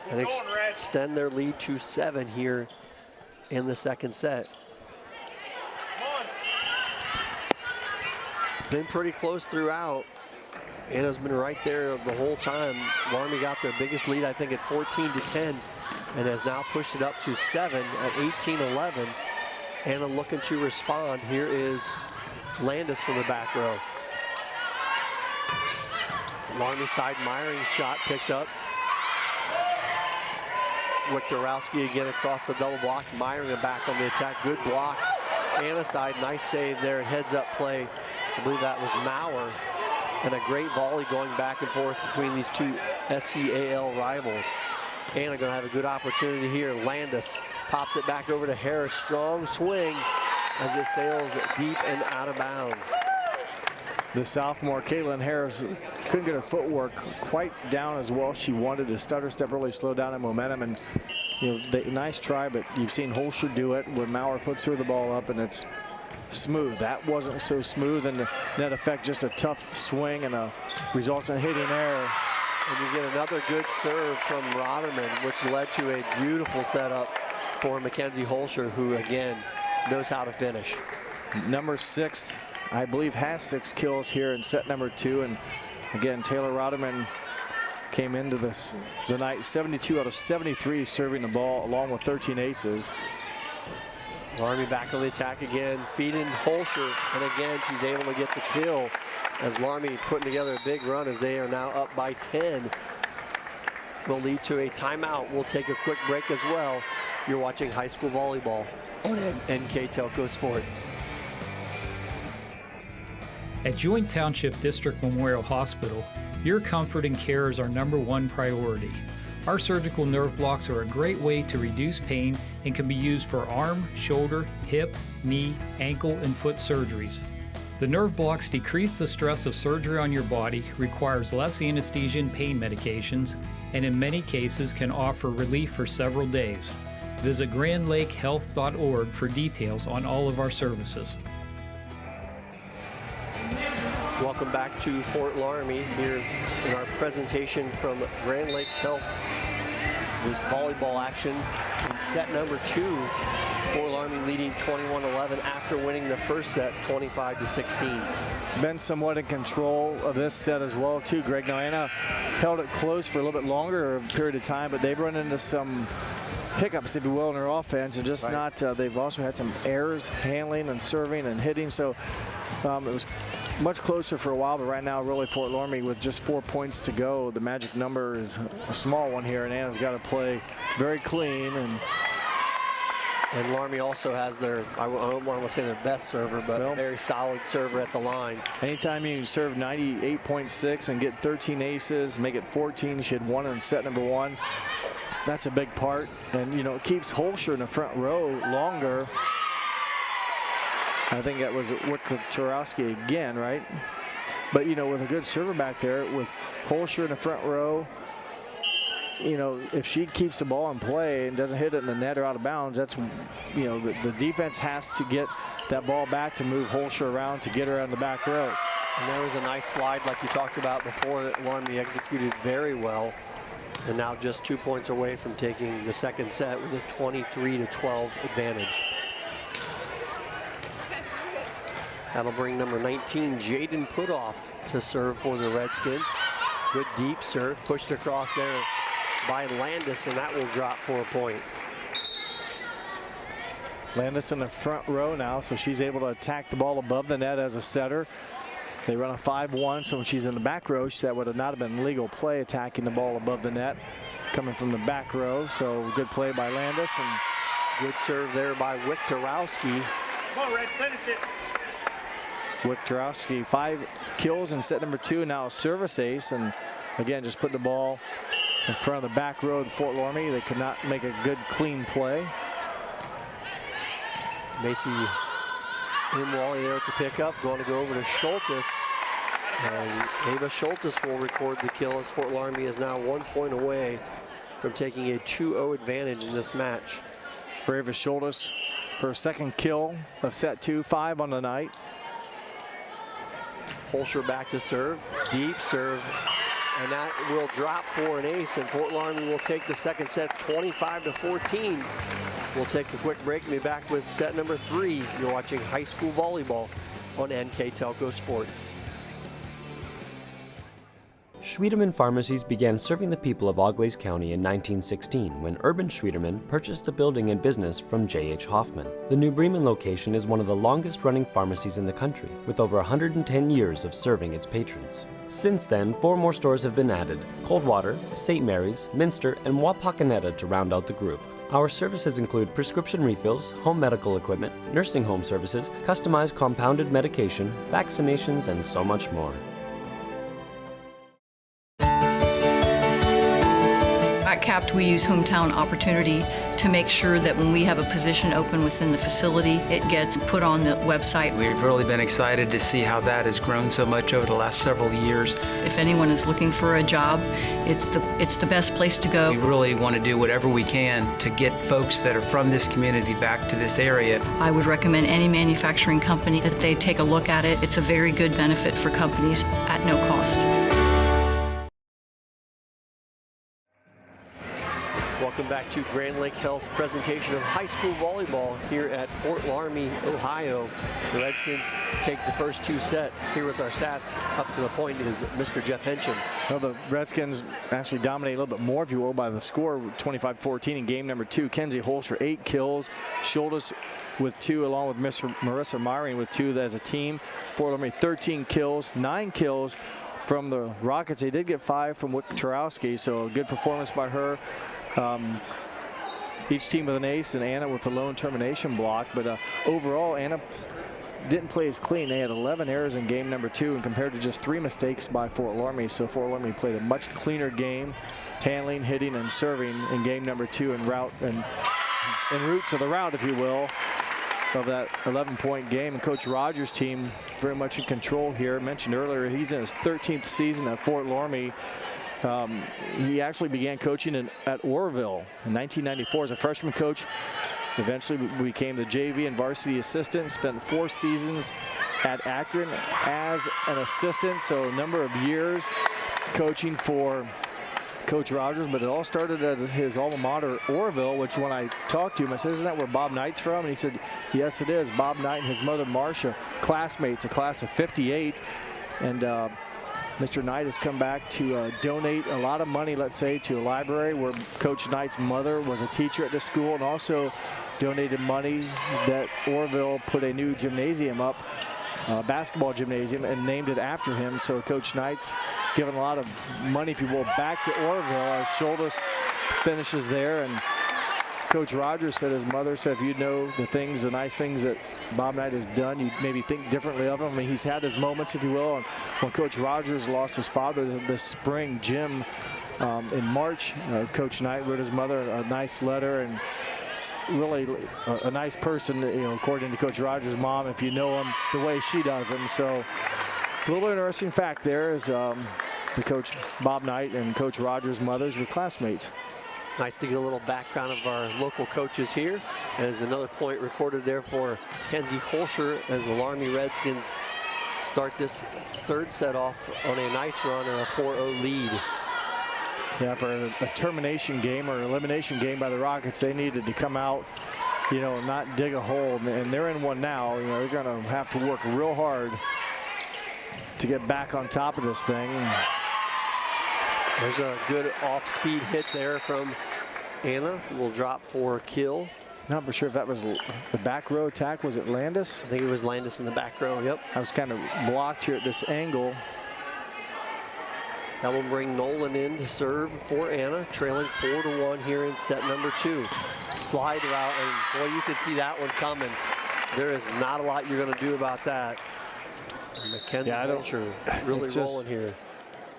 and extend their lead to 7 here in the second set. Been pretty close throughout. Anna's been right there the whole time. Loramie got their biggest lead, I think, at 14-10, and has now pushed it up to 7 at 18-11. Anna looking to respond. Here is Landis from the back row. Loramie side, Myering's shot picked up. Wiktorowski again across the double block. Myring back on the attack. Good block. Anna side, nice save there. Heads up play. I believe that was Maurer. And a great volley going back and forth between these two SCAL rivals. Anna going to have a good opportunity here. Landis pops it back over to Harris. Strong swing as it sails deep and out of bounds. The sophomore, Caitlin Harris, couldn't get her footwork quite down as well as she wanted. The stutter step really slowed down that momentum. And, nice try, but you've seen Holscher do it where Maurer flips her the ball up and it's smooth. That wasn't so smooth, and the net effect just a tough swing and results in hitting error. And you get another good serve from Rotterman, which led to a beautiful setup for Mackenzie Holscher, who again knows how to finish. Number 6, I believe, has 6 kills here in set number 2. And again, Taylor Rotterman came into the night 72 out of 73 serving the ball, along with 13 aces. Loramie back on the attack again, feeding Holscher, and again she's able to get the kill as Loramie putting together a big run as they are now up by 10. Will lead to a timeout. We'll take a quick break as well. You're watching high school volleyball on NKTelco Sports. At Joint Township District Memorial Hospital, your comfort and care is our #1 priority. Our surgical nerve blocks are a great way to reduce pain and can be used for arm, shoulder, hip, knee, ankle, and foot surgeries. The nerve blocks decrease the stress of surgery on your body, requires less anesthesia and pain medications, and in many cases can offer relief for several days. Visit grandlakehealth.org for details on all of our services. Welcome back to Fort Loramie here in our presentation from Grand Lakes Health. This volleyball action in set number 2. Fort Loramie leading 21-11 after winning the first set 25-16. Been somewhat in control of this set as well too, Greg. Now Anna held it close for a little bit longer period of time, but they've run into some hiccups, if you will, in their offense, and just not, they've also had some errors handling and serving and hitting, so it was much closer for a while, but right now really Fort Loramie with just 4 points to go. The magic number is a small one here, and Anna's got to play very clean. And Loramie also has their, I don't want to say their best server, but a very solid server at the line. Anytime you serve 98.6 and get 13 aces, make it 14, she had 1 in set number 1. That's a big part, and it keeps Holscher in the front row longer. I think that was Wickrowski again, right? But with a good server back there, with Holscher in the front row, if she keeps the ball in play and doesn't hit it in the net or out of bounds, that's, the defense has to get that ball back to move Holscher around to get her on the back row. And there was a nice slide like you talked about before that Loramie executed very well. And now just 2 points away from taking the second set with a 23-12 advantage. That'll bring number 19, Jaden Putoff, to serve for the Redskins. Good deep serve, pushed across there by Landis, and that will drop for a point. Landis in the front row now, so she's able to attack the ball above the net as a setter. They run a 5-1, so when she's in the back row, that would have not have been legal play, attacking the ball above the net, coming from the back row. So good play by Landis, and good serve there by Wickrowski. Come on, Red, finish it. Wickrowski, 5 kills in set number 2, now a service ace, and again just put the ball in front of the back row of Fort Loramie. They could not make a good clean play. Macy Imwally there at the pickup, going to go over to Schultes, and Ava Schultes will record the kill as Fort Loramie is now 1 point away from taking a 2-0 advantage in this match. For Ava Schultes, her second kill of set 2, 5 on the night. Holscher back to serve, deep serve, and that will drop for an ace, and Fort Loramie will take the second set 25-14. We'll take a quick break and be back with set number 3. You're watching high school volleyball on NKTelco Sports. Schwiedemann Pharmacies began serving the people of Auglaize County in 1916 when Urban Schwiedemann purchased the building and business from J.H. Hoffman. The New Bremen location is one of the longest-running pharmacies in the country, with over 110 years of serving its patrons. Since then, 4 more stores have been added: Coldwater, St. Mary's, Minster, and Wapakoneta to round out the group. Our services include prescription refills, home medical equipment, nursing home services, customized compounded medication, vaccinations, and so much more. At Capped, we use hometown opportunity to make sure that when we have a position open within the facility, it gets put on the website. We've really been excited to see how that has grown so much over the last several years. If anyone is looking for a job, it's the best place to go. We really want to do whatever we can to get folks that are from this community back to this area. I would recommend any manufacturing company that they take a look at it. It's a very good benefit for companies at no cost. Welcome back to Grand Lake Health presentation of high school volleyball here at Fort Loramie, Ohio. The Redskins take the first 2 sets. Here with our stats up to the point is Mr. Jeff Henschen. Well, the Redskins actually dominate a little bit more, if you will, by the score 25-14 in game number 2. Kenzie Holscher 8 kills, Schultes with 2, along with Marissa Myring with 2 as a team. Fort Loramie 13 kills, 9 kills from the Rockets. They did get 5 from Wiktorowski, so a good performance by her. Each team with an ace, and Anna with the lone termination block. But overall, Anna didn't play as clean. They had 11 errors in game number 2, and compared to just 3 mistakes by Fort Loramie. So Fort Loramie played a much cleaner game, handling, hitting, and serving in game number 2 en route to the route, if you will, of that 11-point game. And Coach Rogers' team very much in control here. I mentioned earlier, he's in his 13th season at Fort Loramie. He actually began coaching at Orville in 1994 as a freshman coach. Eventually became the JV and varsity assistant. Spent 4 seasons at Akron as an assistant. So a number of years coaching for Coach Rogers, but it all started at his alma mater, Orville, which when I talked to him, I said, isn't that where Bob Knight's from? And he said, yes, it is. Bob Knight and his mother, Marcia, classmates, a class of 58. And Mr. Knight has come back to donate a lot of money, let's say, to a library where Coach Knight's mother was a teacher at the school, and also donated money that Orville put a new gymnasium up, basketball gymnasium, and named it after him. So Coach Knight's given a lot of money, if you will, back to Orville as Schultes finishes there. And Coach Rogers said his mother said, if you know the nice things that Bob Knight has done, you maybe think differently of him. I mean, he's had his moments, if you will. And when Coach Rogers lost his father this spring, Jim, in March, Coach Knight wrote his mother a nice letter, and really a nice person, according to Coach Rogers' mom, if you know him the way she does him. So a little interesting fact there is the Coach Bob Knight and Coach Rogers' mothers were classmates. Nice to get a little background of our local coaches here. As another point recorded there for Kenzie Holscher as the Loramie Redskins start this 3rd set off on a nice run and a 4-0 lead. Yeah, for a termination game or elimination game by the Rockets, they needed to come out, not dig a hole. And they're in one now. They're going to have to work real hard to get back on top of this thing. There's a good off-speed hit there from Anna. Will drop for a kill. Not for sure if that was the back row attack. Was it Landis? I think it was Landis in the back row, yep. I was kind of blocked here at this angle. That will bring Nolan in to serve for Anna, trailing 4-1 here in set number 2. Slide route, and boy, you can see that one coming. There is not a lot you're going to do about that. Mackenzie Holscher really rolling here.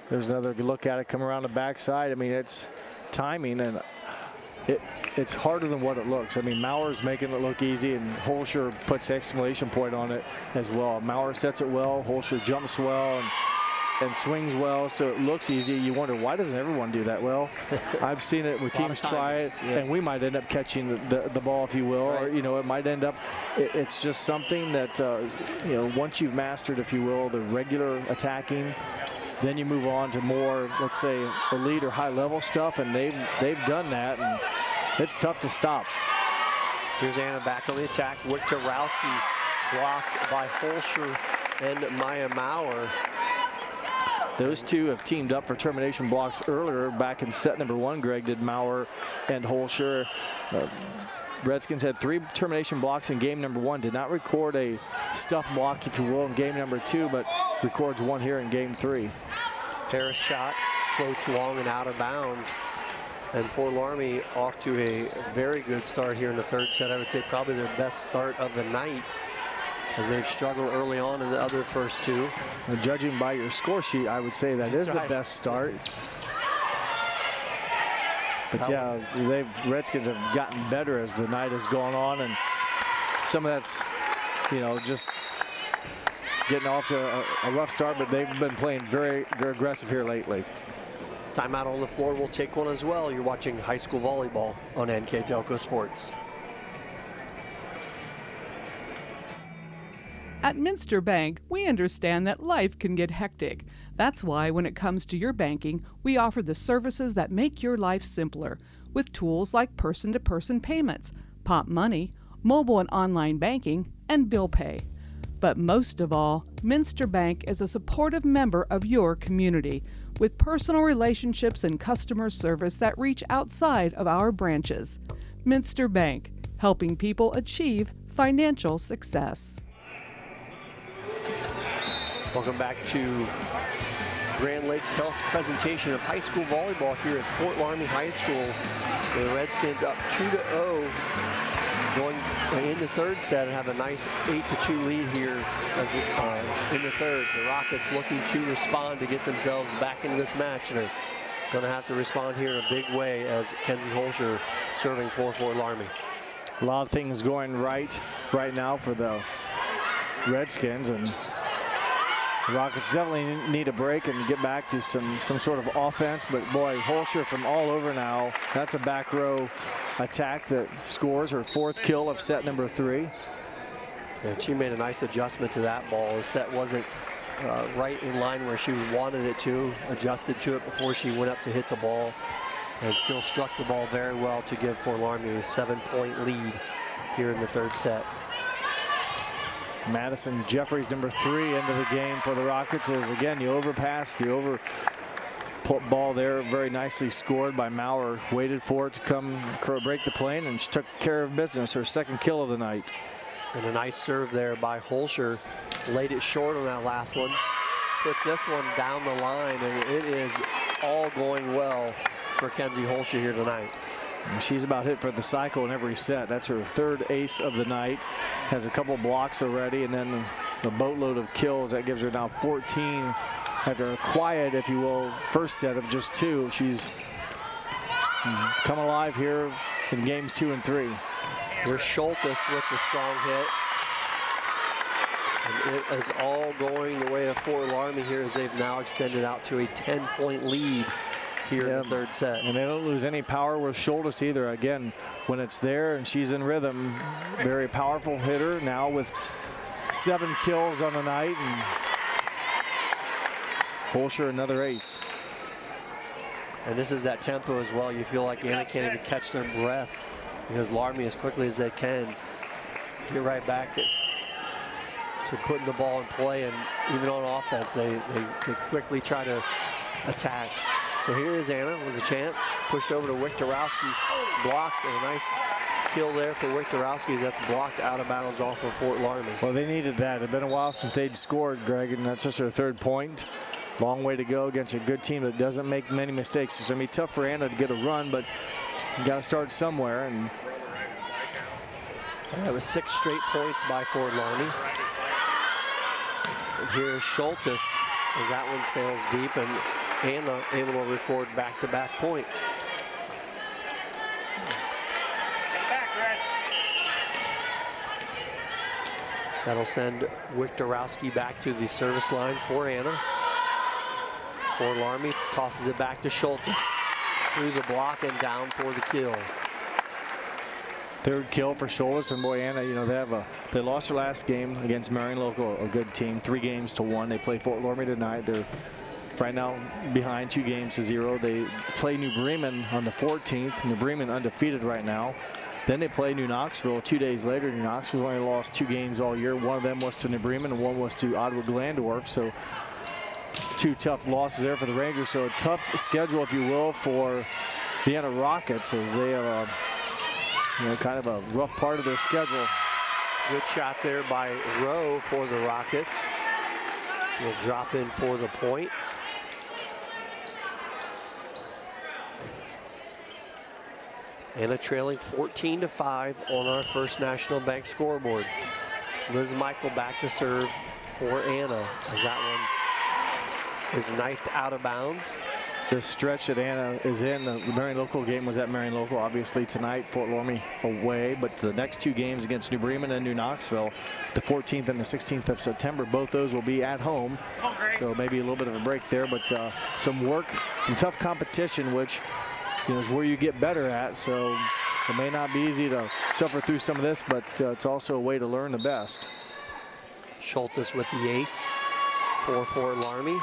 There's another good look at it, come around the backside. I mean, it's timing, and it's harder than what it looks. I mean, Mauer's making it look easy, and Holscher puts exclamation point on it as well. Mauer sets it well, Holscher jumps well, and swings well, so it looks easy. You wonder, why doesn't everyone do that well? I've seen it where teams try it, and we might end up catching the ball, if you will, or, it might end up, it's just something that, once you've mastered, if you will, the regular attacking, then you move on to more, let's say, elite or high-level stuff, and they've done that, and it's tough to stop. Here's Anna back on the attack. Wiktorowski blocked by Holscher and Maya Mauer. Those two have teamed up for termination blocks earlier. Back in set number 1, Greg did Mauer and Holscher. Redskins had 3 termination blocks in game number 1. Did not record a stuff block, if you will, in game number 2, but records 1 here in game 3. Harris shot floats long and out of bounds. And Fort Loramie off to a very good start here in the 3rd set. I would say probably their best start of the night, as they've struggled early on in the other first 2. And judging by your score sheet, I would say that's the best start. But yeah, Redskins have gotten better as the night has gone on, and some of that's, just getting off to a rough start, but they've been playing very aggressive here lately. Timeout on the floor. We'll take one as well. You're watching high school volleyball on NKTelco Sports. At Minster Bank, we understand that life can get hectic. That's why when it comes to your banking, we offer the services that make your life simpler with tools like person-to-person payments, Pop Money, mobile and online banking, and bill pay. But most of all, Minster Bank is a supportive member of your community with personal relationships and customer service that reach outside of our branches. Minster Bank, helping people achieve financial success. Welcome back to Grand Lake Health's presentation of high school volleyball here at Fort Loramie High School. The Redskins up 2-0 going in the third set and have a nice 8-2 lead here in the third. The Rockets looking to respond to get themselves back into this match, and are going to have to respond here in a big way as Kenzie Holscher serving for Fort Loramie. A lot of things going right now for the Redskins, and the Rockets definitely need a break and get back to some sort of offense. But boy, Holscher from all over now. That's a back row attack that scores her 4th kill of set number 3. And she made a nice adjustment to that ball. The set wasn't right in line where she wanted it to. Adjusted to it before she went up to hit the ball, and still struck the ball very well to give Fort Loramie a 7-point lead here in the third set. Madison Jeffries, number 3, into the game for the Rockets. As again, the overpass, the over ball there, very nicely scored by Maurer. Waited for it to come break the plane, and she took care of business. Her 2nd kill of the night. And a nice serve there by Holscher. Laid it short on that last one. Puts this one down the line, and it is all going well for Kenzie Holscher here tonight. And she's about hit for the cycle in every set. That's her 3rd ace of the night. Has a couple blocks already, and then a boatload of kills. That gives her now 14 after a quiet, if you will, first set of just 2. She's come alive here in games 2 and 3. Here's Schultes with the strong hit. And it is all going the way of Fort Loramie here as they've now extended out to a 10-point lead here in the third set. And they don't lose any power with Schultes either. Again, when it's there and she's in rhythm, very powerful hitter now with 7 kills on the night. And Holscher another ace. And this is that tempo as well. You feel like Anna can't even catch their breath because Loramie, as quickly as they can, get right back to putting the ball in play, and even on offense, they quickly try to attack. So here is Anna with a chance. Pushed over to Wiktorowski. Blocked, and a nice kill there for Wiktorowski. That's blocked out of bounds off of Fort Loramie. Well, they needed that. It had been a while since they'd scored, Greg, and that's just their 3rd point. Long way to go against a good team that doesn't make many mistakes. It's going to be tough for Anna to get a run, but you got to start somewhere. And that was 6 straight points by Fort Loramie. And here's Schultes as that one sails deep, and Anna able to record back-to-back points. That'll send Wiktorowski back to the service line for Anna. Fort Loramie tosses it back to Schultes. Through the block and down for the kill. 3rd kill for Schultes, and boy, Anna, they lost their last game against Marion Local, a good team, 3-1. They play Fort Loramie tonight. They're right now behind 2-0. They play New Bremen on the 14th. New Bremen undefeated right now. Then they play New Knoxville 2 days later. New Knoxville only lost 2 games all year. One of them was to New Bremen and one was to Ottawa Glandorf. So 2 tough losses there for the Rangers. So a tough schedule, if you will, for the Anna Rockets as they have kind of a rough part of their schedule. Good shot there by Rowe for the Rockets. Will drop in for the point. Anna trailing 14-5 on our First National Bank scoreboard. Liz Michael back to serve for Anna as that one is knifed out of bounds. the stretch that Anna is in. The Marion Local game was at Marion Local, obviously tonight. Fort Loramie away, but the next 2 games against New Bremen and New Knoxville, the 14th and the 16th of September, both those will be at home. So maybe a little bit of a break there, but some work, some tough competition, which is where you get better at. So it may not be easy to suffer through some of this, but it's also a way to learn the best. Schultes with the ace for Fort Loramie,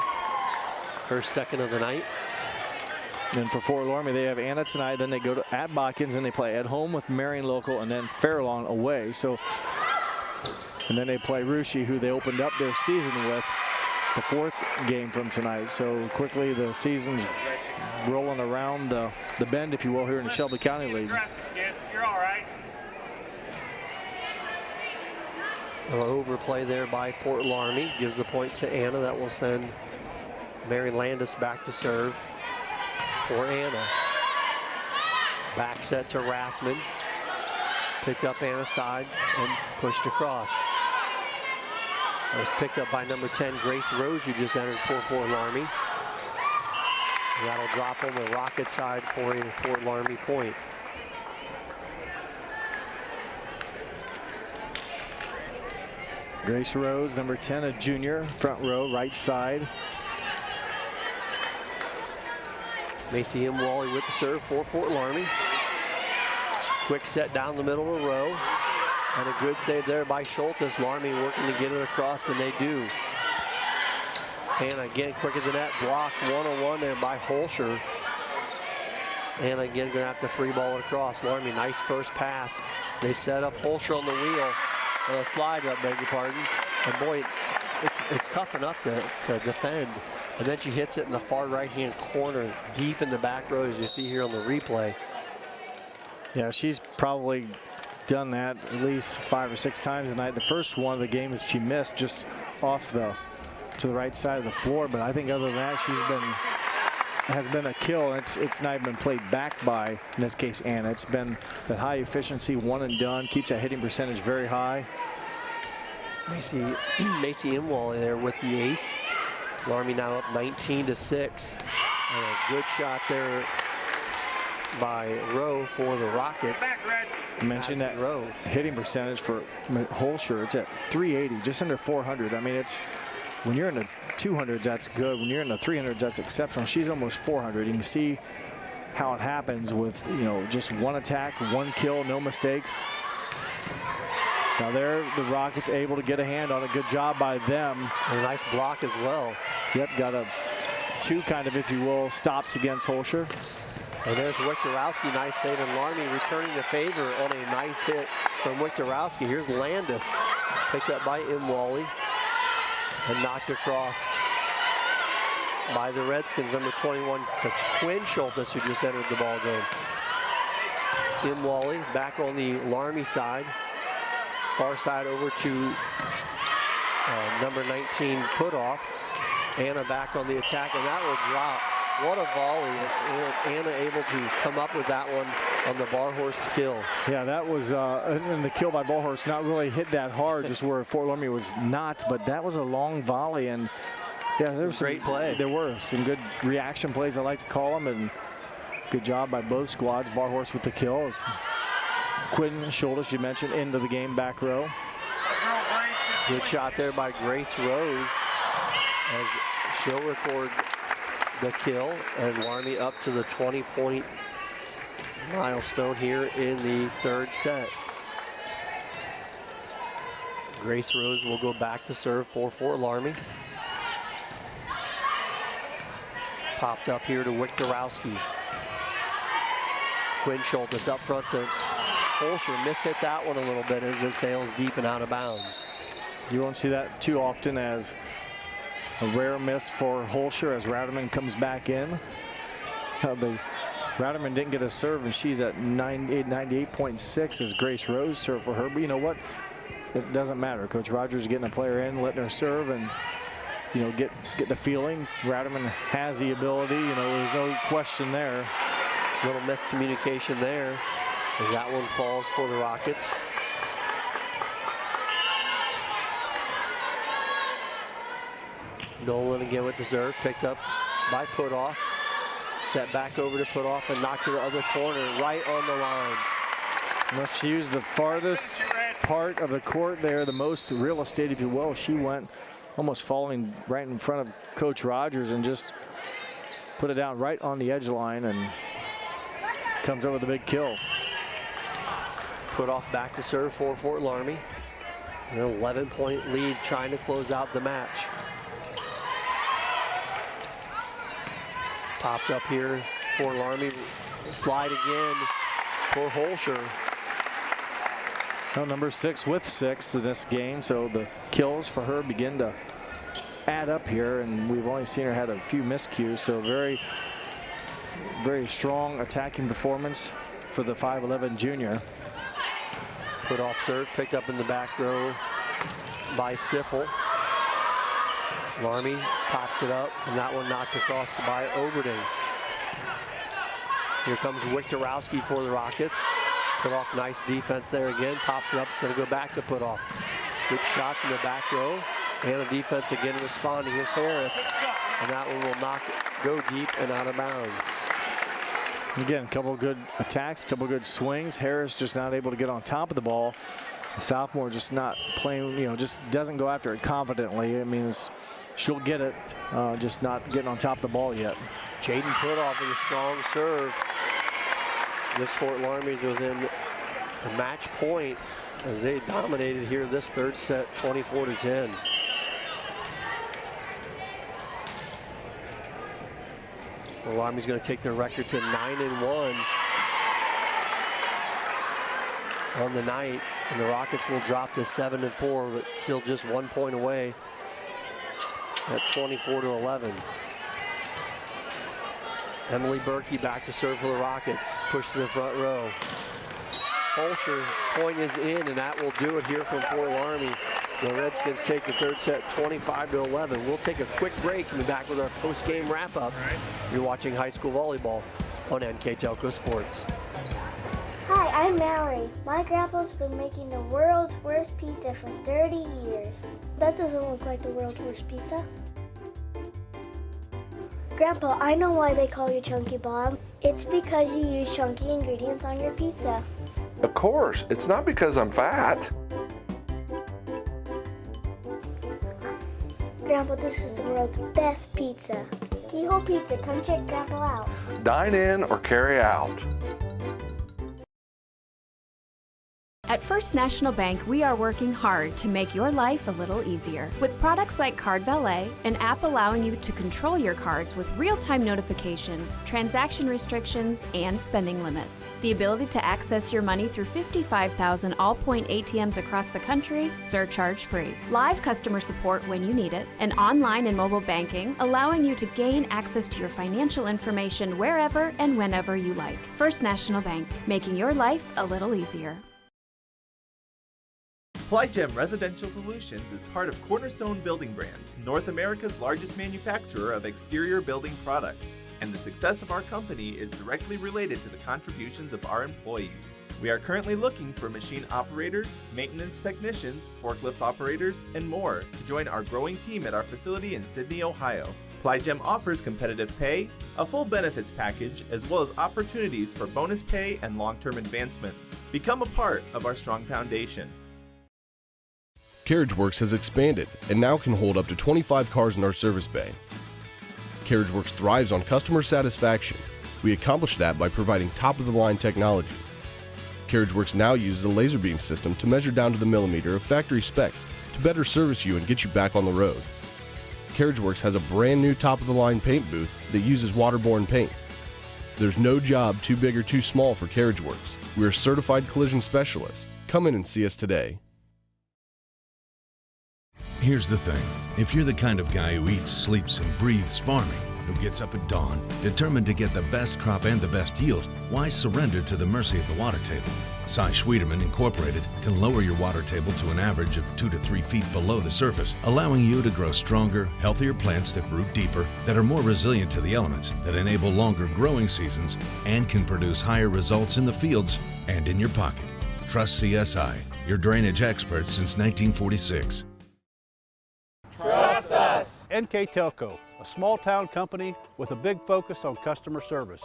her second of the night. And for Fort Loramie, they have Anna tonight, then they go to at Botkins, and they play at home with Marion Local, and then Fairlawn away. So, and then they play Russia, who they opened up their season with, the 4th game from tonight. So quickly the season's rolling around the bend, if you will, here in the Shelby County League. You're all right. An overplay there by Fort Loramie gives the point to Anna. That will send Mary Landis back to serve for Anna. Back set to Rassman. Picked up Anna's side and pushed across. It was picked up by number 10, Grace Rose, who just entered for Fort Loramie. That'll drop on the Rocket side for a Fort Loramie point. Grace Rose, number 10, a junior, front row, right side. Macy M. Wally with the serve for Fort Loramie. Quick set down the middle of the row. And a good save there by Schultes. Loramie working to get it across, and they do. And again, quicker than that, blocked one-on-one there by Holscher. And again, gonna have to free ball it across. Loramie, nice first pass. They set up Holscher on the wheel. Slide up, beg your pardon. And boy, it's tough enough to defend. And then she hits it in the far right-hand corner, deep in the back row, as you see here on the replay. Yeah, she's probably done that at least 5 or 6 times tonight. The first one of the game is she missed just off to the right side of the floor, but I think other than that, has been a kill. It's not even been played back by, in this case, Anna. It's been that high efficiency, one and done, keeps that hitting percentage very high. Macy Imwally there with the ace. Loramie now up 19-6. And a good shot there by Rowe for the Rockets. I mentioned that Rowe hitting percentage for Holscher. It's at 380, just under 400. I mean, it's when you're in the 200s, that's good. When you're in the 300s, that's exceptional. She's almost 400. You can see how it happens with, just one attack, one kill, no mistakes. Now there, the Rockets able to get a hand on a good job by them. And a nice block as well. Yep, got a 2 kind of, if you will, stops against Holscher. And there's Wiktorowski, nice save, and Loramie returning the favor on a nice hit from Wiktorowski. Here's Landis, picked up by Imwally and knocked across by the Redskins, number 21, Quinn Schultes, who just entered the ball game. Imwally back on the Loramie side, far side over to number 19, Putoff. Anna back on the attack, and that will drop. What a volley. Anna able to come up with that one on the Barhorst kill. Yeah, that was, and the kill by Barhorst not really hit that hard, just where Fort Loramie was not, but that was a long volley. And yeah, there was great play. There were some good reaction plays, I like to call them, and good job by both squads. Barhorst with the kill. Quinn Schultes, you mentioned, into the game, back row. Good shot there by Grace Rose as she'll record the kill, and Loramie up to the 20-point milestone here in the 3rd set. Grace Rose will go back to serve for Fort Loramie. Popped up here to Wiktorowski. Quinn Schultes up front to Holscher. Mishit that one a little bit as it sails deep and out of bounds. You won't see that too often, as a rare miss for Holscher as Rauterman comes back in. Rauterman didn't get a serve, and she's at 98.6 as Grace Rose served for her. But you know what? It doesn't matter. Coach Rogers is getting a player in, letting her serve, and get the feeling. Rauterman has the ability. There's no question there. Little miscommunication there as that one falls for the Rockets. Nolan again with the serve, picked up by Putoff. Set back over to put off and knock to the other corner, right on the line. Well, she used the farthest part of the court there, the most real estate, if you will. She went almost falling right in front of Coach Rogers and just put it down right on the edge line and comes over the big kill. Put off back to serve for Fort Loramie. An 11-point lead trying to close out the match. Popped up here for Loramie. Slide again for Holscher. Well, number 6 with 6 in this game, so the kills for her begin to add up here, and we've only seen her had a few miscues, so very, very strong attacking performance for the 5'11 junior. Put off serve, picked up in the back row by Stiffel. Loramie pops it up, and that one knocked across by Oberding. Here comes Wiktorowski for the Rockets. Put off, nice defense there again. Pops it up, it's going to go back to put off. Good shot in the back row, and the defense again responding. Here's Harris, and that one will go deep and out of bounds. Again, a couple of good attacks, a couple of good swings. Harris just not able to get on top of the ball. The sophomore just not playing, just doesn't go after it confidently. It means she'll get it, just not getting on top of the ball yet. Jaden Putoff with a strong serve. This Fort Loramie was in the match point as they dominated here this third set, 24-10. Loramie's going to take their record to 9-1 on the night, and the Rockets will drop to 7-4, but still just 1 point away at 24-11. Emily Berkey back to serve for the Rockets. Push to the front row. Holscher, point is in, and that will do it here from Fort Loramie. The Redskins take the third set 25-11. We'll take a quick break and be back with our post-game wrap-up. You're watching high school volleyball on NKTelco Sports. Hi, I'm Mallory. My grandpa's been making the world's worst pizza for 30 years. That doesn't look like the world's worst pizza. Grandpa, I know why they call you Chunky Bob. It's because you use chunky ingredients on your pizza. Of course, it's not because I'm fat. Grandpa, this is the world's best pizza. Keyhole Pizza, come check Grandpa out. Dine in or carry out. At First National Bank, we are working hard to make your life a little easier. With products like Card Valet, an app allowing you to control your cards with real-time notifications, transaction restrictions, and spending limits. The ability to access your money through 55,000 all-point ATMs across the country, surcharge-free. Live customer support when you need it, and online and mobile banking, allowing you to gain access to your financial information wherever and whenever you like. First National Bank, making your life a little easier. PlyGem Residential Solutions is part of Cornerstone Building Brands, North America's largest manufacturer of exterior building products, and the success of our company is directly related to the contributions of our employees. We are currently looking for machine operators, maintenance technicians, forklift operators, and more to join our growing team at our facility in Sydney, Ohio. PlyGem offers competitive pay, a full benefits package, as well as opportunities for bonus pay and long-term advancement. Become a part of our strong foundation. CarriageWorks has expanded and now can hold up to 25 cars in our service bay. CarriageWorks thrives on customer satisfaction. We accomplish that by providing top-of-the-line technology. CarriageWorks now uses a laser beam system to measure down to the millimeter of factory specs to better service you and get you back on the road. CarriageWorks has a brand new top-of-the-line paint booth that uses waterborne paint. There's no job too big or too small for CarriageWorks. We're certified collision specialists. Come in and see us today. Here's the thing. If you're the kind of guy who eats, sleeps, and breathes farming, who gets up at dawn, determined to get the best crop and the best yield, why surrender to the mercy of the water table? Cy Schwiederman Incorporated can lower your water table to an average of 2 to 3 feet below the surface, allowing you to grow stronger, healthier plants that root deeper, that are more resilient to the elements, that enable longer growing seasons, and can produce higher results in the fields and in your pocket. Trust CSI, your drainage experts since 1946. Trust us! NKTelco, a small-town company with a big focus on customer service.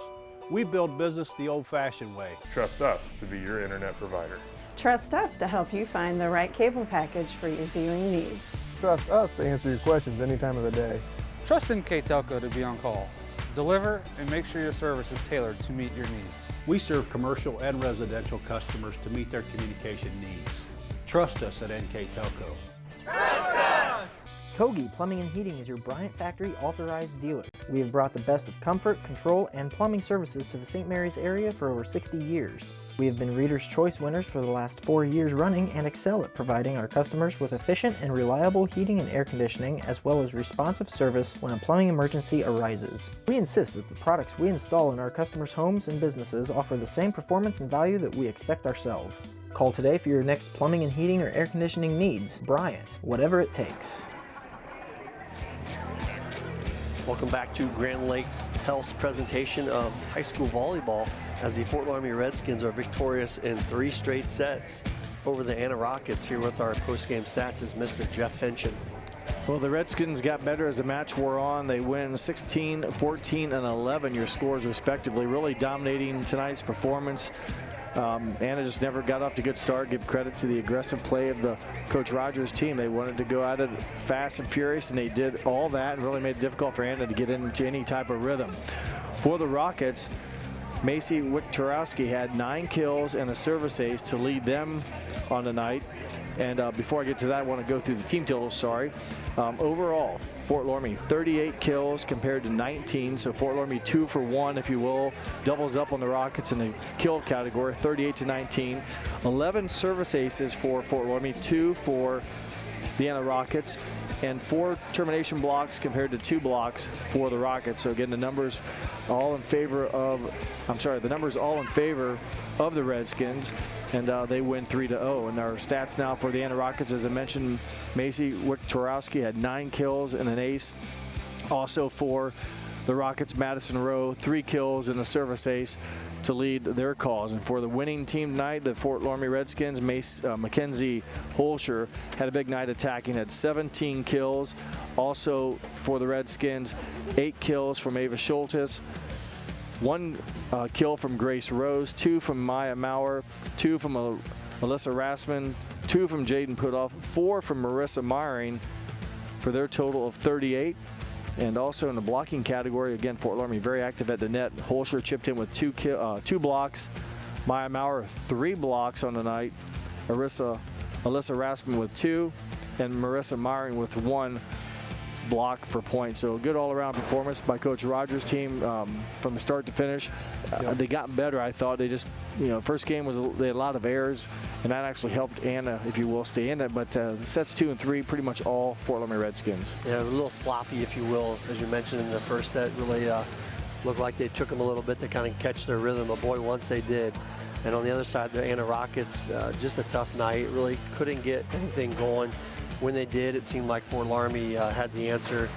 We build business the old-fashioned way. Trust us to be your internet provider. Trust us to help you find the right cable package for your viewing needs. Trust us to answer your questions any time of the day. Trust NKTelco to be on call. Deliver and make sure your service is tailored to meet your needs. We serve commercial and residential customers to meet their communication needs. Trust us at NKTelco. Trust us! Kogi Plumbing and Heating is your Bryant Factory authorized dealer. We have brought the best of comfort, control, and plumbing services to the St. Mary's area for over 60 years. We have been Reader's Choice winners for the last 4 years running and excel at providing our customers with efficient and reliable heating and air conditioning, as well as responsive service when a plumbing emergency arises. We insist that the products we install in our customers' homes and businesses offer the same performance and value that we expect ourselves. Call today for your next plumbing and heating or air conditioning needs. Bryant, whatever it takes. Welcome back to Grand Lakes Health's presentation of high school volleyball as the Fort Loramie Redskins are victorious in 3 straight sets over the Anna Rockets. Here with our post-game stats is Mr. Jeff Henshin. Well, the Redskins got better as the match wore on. They win 16, 14, and 11, your scores respectively, really dominating tonight's performance. Anna just never got off to a good start. Give credit to the aggressive play of the Coach Rogers team. They wanted to go at it fast and furious, and they did all that and really made it difficult for Anna to get into any type of rhythm. For the Rockets, Macy Wiktorowski had 9 kills and a service ace to lead them on the night. And before I get to that, I want to go through the team totals, overall, Fort Loramie 38 kills compared to 19, so Fort Loramie 2 for 1, if you will, doubles up on the Rockets in the kill category, 38 to 19. 11 service aces for Fort Loramie, 2 for the Anna Rockets, and 4 termination blocks compared to 2 blocks for the Rockets. So again, the numbers all in favor of, the numbers all in favor of the Redskins, and they win 3-0. And our stats now for the Anna Rockets, as I mentioned, Macy Wiktorowski had 9 kills and an ace. Also for the Rockets, Madison Rowe, 3 kills and a service ace to lead their cause. And for the winning team tonight, the Fort Loramie Redskins, Mackenzie Holscher had a big night attacking, had 17 kills. Also for the Redskins, 8 kills from Ava Schultes, 1 kill from Grace Rose, 2 from Maya Maurer, 2 from Alyssa Rassman, 2 from Jaden Putoff, 4 from Marissa Myring for their total of 38. And also in the blocking category, again, Fort Loramie very active at the net. Holscher chipped in with 2 blocks. Maya Maurer 3 blocks on the night. Alyssa Rassman with 2, and Marissa Myring with 1 block for points. So a good all-around performance by Coach Rogers' team from the start to finish. They got better, I thought. They just, first game they had a lot of errors, and that actually helped Anna, if you will, stay in it. But sets 2 and 3, pretty much all Fort Loramie Redskins. Yeah, a little sloppy, if you will, as you mentioned in the first set. Really looked like they took them a little bit to kind of catch their rhythm. But boy, once they did. And on the other side, the Anna Rockets, just a tough night. Really couldn't get anything going. When they did, it seemed like Fort Loramie had the answer.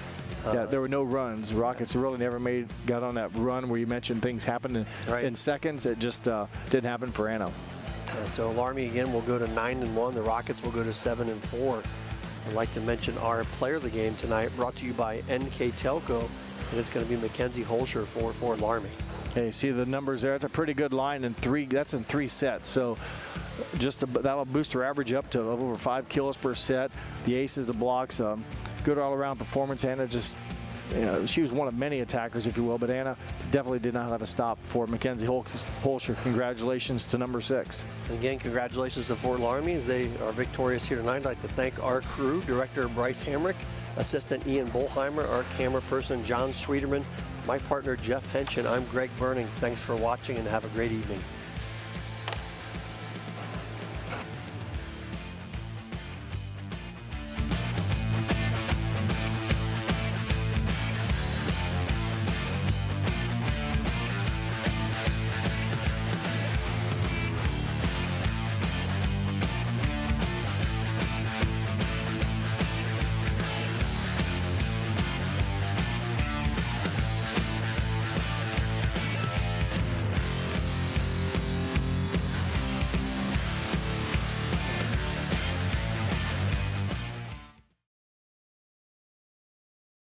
Yeah, there were no runs. The Rockets really never got on that run where you mentioned things happened in seconds. It just didn't happen for Anna. So Loramie again will go to 9-1. The Rockets will go to 7-4. I'd like to mention our player of the game tonight, brought to you by NKTelco, and it's going to be Mackenzie Holscher for Fort Loramie. Okay, see the numbers there. It's a pretty good line in 3. That's in 3 sets. So that'll boost her average up to over 5 kills per set. The aces, the blocks, good all-around performance. Anna just, she was one of many attackers, if you will, but Anna definitely did not have a stop for Mackenzie Holscher. Congratulations to number 6. And again, congratulations to Fort Loramie as they are victorious here tonight. I'd like to thank our crew, Director Bryce Hamrick, Assistant Ian Bullheimer, our camera person John Schwederman, my partner Jeff Henshin. I'm Greg Verning. Thanks for watching and have a great evening.